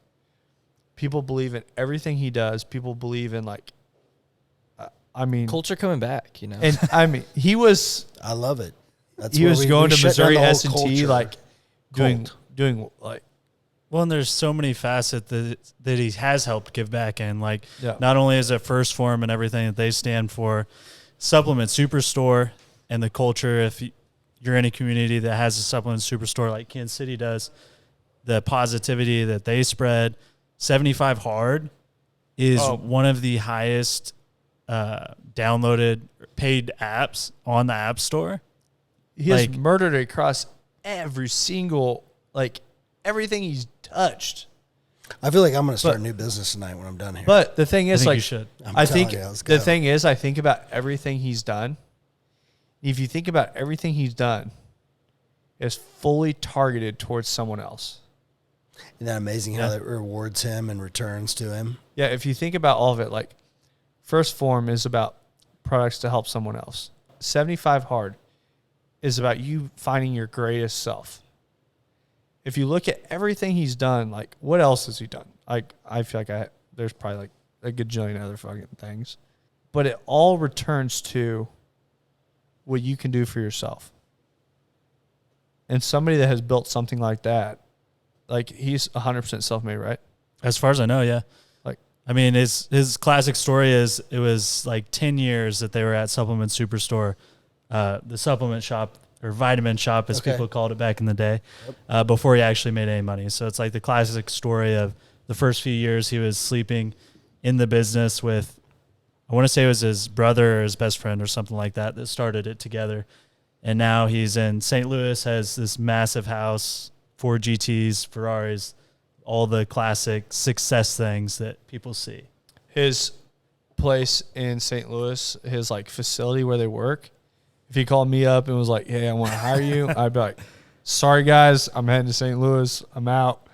people believe in everything he does. People believe in, like, I mean, Culture coming back, you know. and I mean, he was love it. That's he where was we going to shut down Missouri the whole S&T, culture. like doing Cult. like Well, and there's so many facets that he has helped give back in. Like, Yeah. not only is it First Form and everything that they stand for, Supplement Superstore and the culture, if you're in a community that has a supplement superstore like Kansas City does, the positivity that they spread. 75 Hard is one of the highest downloaded paid apps on the App Store. he has Like- murdered it across every single, like, everything he's touched. I feel like I'm going to start a new business tonight when I'm done here. But the thing is, think like, you should. I think telling you, let's the go. thing is, I think about everything he's done. If you think about everything he's done, it's fully targeted towards someone else. Isn't that amazing how that rewards him and returns to him? Yeah, if you think about all of it, like, First Form is about products to help someone else. 75 Hard is about you finding your greatest self. If you look at everything he's done, like, what else has he done? Like, I feel like there's probably like a gajillion other fucking things, but it all returns to what you can do for yourself. And somebody that has built something like that, like, he's 100% self-made, right? As far as I know, yeah. Like, I mean, his classic story is it was like 10 years that they were at Supplement Superstore, the supplement shop or vitamin shop, as people called it back in the day, before he actually made any money. So it's like the classic story of the first few years he was sleeping in the business with, I want to say it was his brother or his best friend or something like that started it together. And now he's in St. Louis, has this massive house, 4 GTs, Ferraris, all the classic success things that people see. his place in St. Louis, his, like, facility where they work, if he called me up and was like, hey, I want to hire you, I'd be like, sorry, guys, I'm heading to St. Louis. I'm out.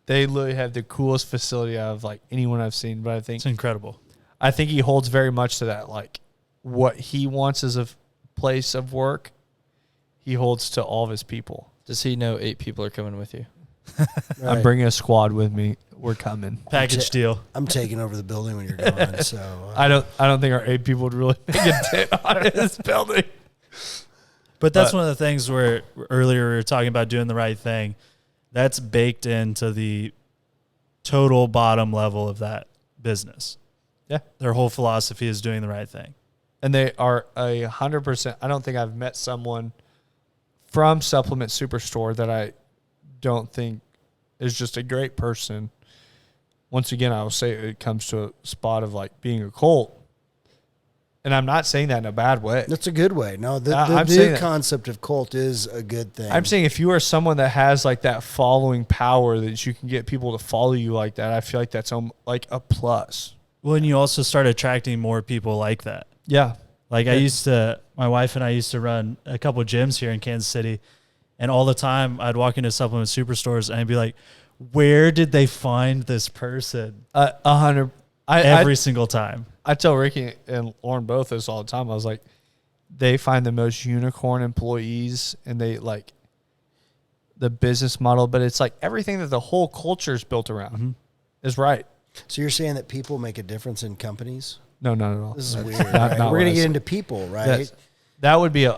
They literally have the coolest facility out of, like, anyone I've seen. But It's incredible. I think he holds very much to that. Like, what he wants as a place of work, he holds to all of his people. Does he know 8 people are coming with you? I'm bringing a squad with me. We're coming. Package deal. I'm taking over the building when you're gone. So I don't think our 8 people would really make a dent on his building. But that's one of the things where earlier we were talking about doing the right thing. That's baked into the total bottom level of that business. Yeah. Their whole philosophy is doing the right thing. And they are 100%. I don't think I've met someone from Supplement Superstore that I don't think is just a great person. Once again, I will say it comes to a spot of, like, being a cult. And I'm not saying that in a bad way. that's a good way. No, I'm saying the that- concept of cult is a good thing. I'm saying if you are someone that has, like, that following power that you can get people to follow you like that, I feel like that's like a plus. Well, and you also start attracting more people like that. Yeah. Like my wife and I used to run a couple gyms here in Kansas City, and all the time I'd walk into supplement superstores and I'd be like, where did they find this person? 100. Every single time. I tell Ricky and Lauren both this all the time. I was like, they find the most unicorn employees, and they, like, the business model, but it's like everything that the whole culture is built around is right. So you're saying that people make a difference in companies? No, not at all. This is That's weird. not- right? not We're what going I to get said. into people, right? That would be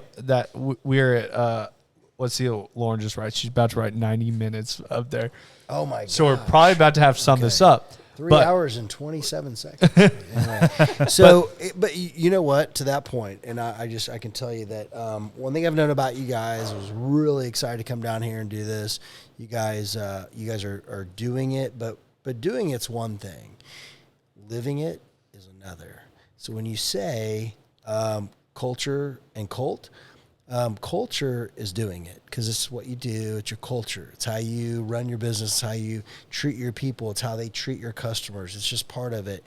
we're at, let's see, Lauren just writes. She's about to write 90 minutes up there. Oh, my God. So we're probably about to have to sum this up. 3 hours and 27 seconds. Anyway. So, but you know what? To that point, and I can tell you that one thing I've known about you guys, I was really excited to come down here and do this. You guys are doing it, but doing it's one thing. Living it is another. So when you say culture and cult, culture is doing it because it's what you do. It's your culture. It's how you run your business. It's how you treat your people. It's how they treat your customers. It's just part of it.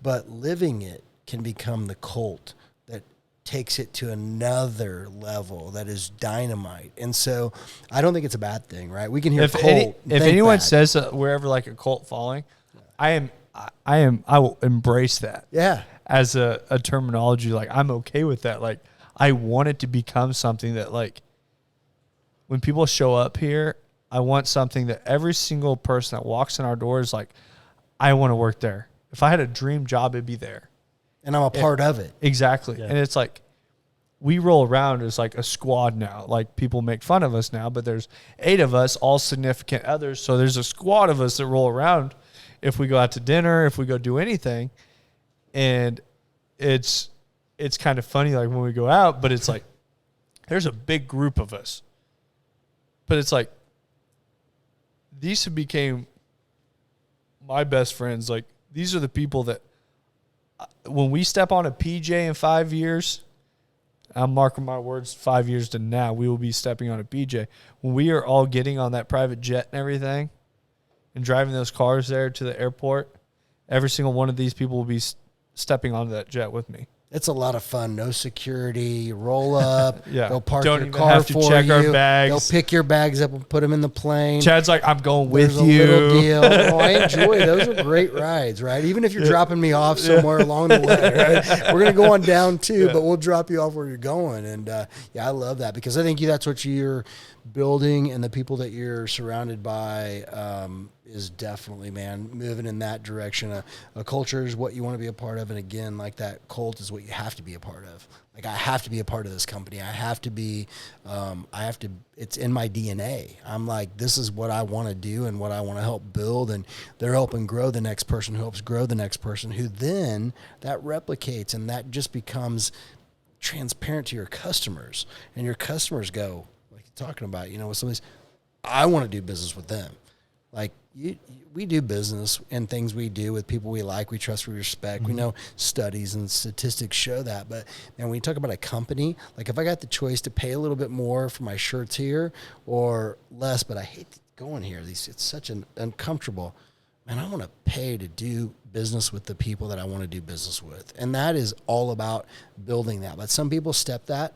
But living it can become the cult that takes it to another level that is dynamite. And so I don't think it's a bad thing, right? We can hear cult. If anyone says that we're ever like a cult following, I will embrace that. Yeah. As a terminology, like, I'm okay with that. Like, I want it to become something that, like, when people show up here, I want something that every single person that walks in our doors, like, I want to work there. If I had a dream job, it'd be there. And I'm a part of it. Exactly. Yeah. And it's like, we roll around as like a squad now. Like, people make fun of us now, but there's 8 of us, all significant others. So there's a squad of us that roll around if we go out to dinner, if we go do anything. And it's kind of funny, like when we go out, but it's like, there's a big group of us. But it's like, these have became my best friends. Like, these are the people that when we step on a PJ in 5 years, I'm marking my words, 5 years to now, we will be stepping on a PJ. When we are all getting on that private jet and everything and driving those cars there to the airport, every single one of these people will be stepping onto that jet with me. It's a lot of fun. No security. Roll up. Yeah. They'll park Don't your even car have to for check you. our bags. They'll pick your bags up and put them in the plane. Chad's like, I'm going with There's you. a little deal. Oh, I enjoy it. Those are great rides, right? Even if you're dropping me off somewhere along the way, right? We're going to go on down too, but we'll drop you off where you're going. And yeah, I love that because I think that's what you're building, and the people that you're surrounded by is definitely, man, moving in that direction. A culture is what you want to be a part of, and again, like that cult is what you have to be a part of. Like, I have to be a part of this company. I have to be, it's in my DNA. I'm like, this is what I want to do and what I want to help build, and they're helping grow the next person who helps grow the next person, who then that replicates, and that just becomes transparent to your customers, and your customers go, like you're talking about, with somebody's, I want to do business with them. Like, we do business and things we do with people we like, we trust, we respect. Mm-hmm. We know studies and statistics show that. But, man, when you talk about a company, like if I got the choice to pay a little bit more for my shirts here or less, but I hate going here. It's such an uncomfortable. Man, I want to pay to do business with the people that I want to do business with. And that is all about building that. But some people step that.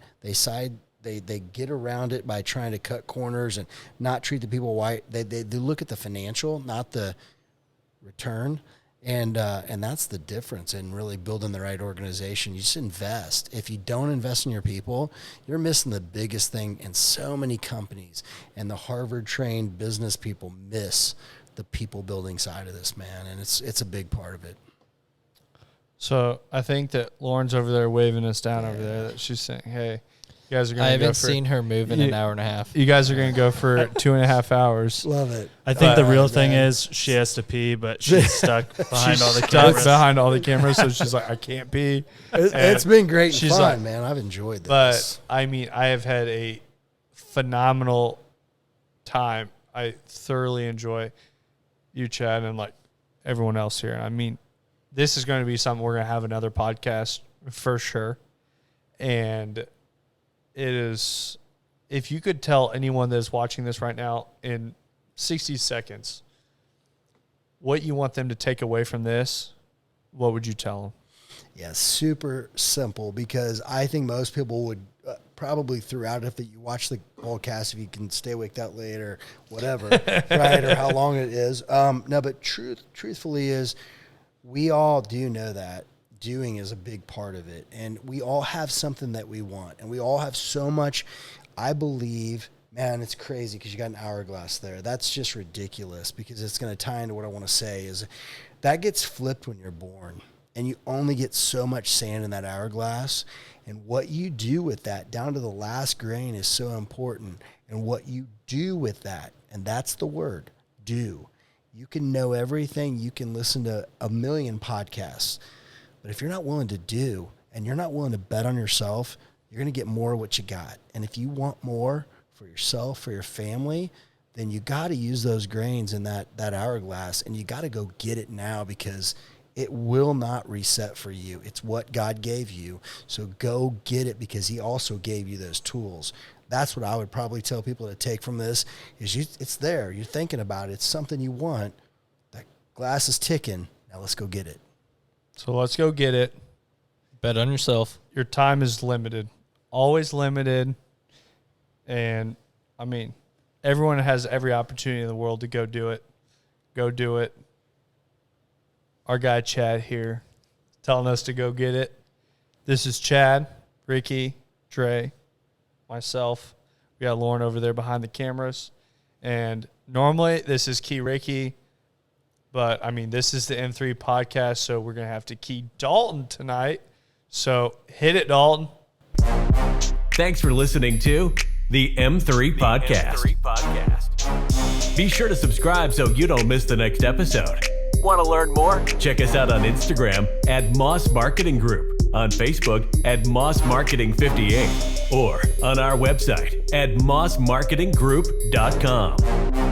They get around it by trying to cut corners and not treat the people white. They look at the financial, not the return, and that's the difference in really building the right organization. You just invest. If you don't invest in your people, you're missing the biggest thing in so many companies. And the Harvard-trained business people miss the people building side of this, man, and it's a big part of it. So I think that Lauren's over there waving us down over there. That she's saying, "Hey, you guys are going to go for." I haven't seen her move in an hour and a half. You guys are going to go for 2.5 hours. Love it. I think the real thing is she has to pee, but she's stuck behind all the Stuck cameras. behind all the cameras, so she's like, I can't pee. It's been great and fun, like, man. I've enjoyed this. But, I mean, I have had a phenomenal time. I thoroughly enjoy you, Chad, and like everyone else here. I mean, this is going to be something we're going to have another podcast for sure. And it is, if you could tell anyone that is watching this right now in 60 seconds what you want them to take away from this, what would you tell them? Yeah, super simple, because I think most people would probably throughout, if you watch the whole cast, if you can stay awake that late or whatever, right, or how long it is. No, but truthfully is, we all do know that doing is a big part of it, and we all have something that we want, and we all have so much. I believe, man, it's crazy because you got an hourglass there. That's just ridiculous, because it's going to tie into what I want to say is that gets flipped when you're born, and you only get so much sand in that hourglass, and what you do with that down to the last grain is so important, and what you do with that, and that's the word, do. You can know everything. You can listen to a million podcasts, but if you're not willing to do, and you're not willing to bet on yourself, you're going to get more of what you got. And if you want more for yourself, for your family, then you got to use those grains in that hourglass, and you got to go get it now, because it will not reset for you. It's what God gave you. So go get it, because he also gave you those tools. That's what I would probably tell people to take from this is it's there. You're thinking about it. It's something you want. That glass is ticking. Now let's go get it. So let's go get it. Bet on yourself. Your time is limited, always limited. And, I mean, everyone has every opportunity in the world to go do it. Go do it. Our guy Chad here telling us to go get it. This is Chad, Ricky, Dre, myself. We got Lauren over there behind the cameras. And normally this is Key Ricky. But, I mean, this is the M3 podcast, so we're going to have to key Dalton tonight. So hit it, Dalton. Thanks for listening to the M3 Podcast. Be sure to subscribe so you don't miss the next episode. Want to learn more? Check us out on Instagram at Moss Marketing Group, on Facebook at Moss Marketing 58, or on our website at mossmarketinggroup.com.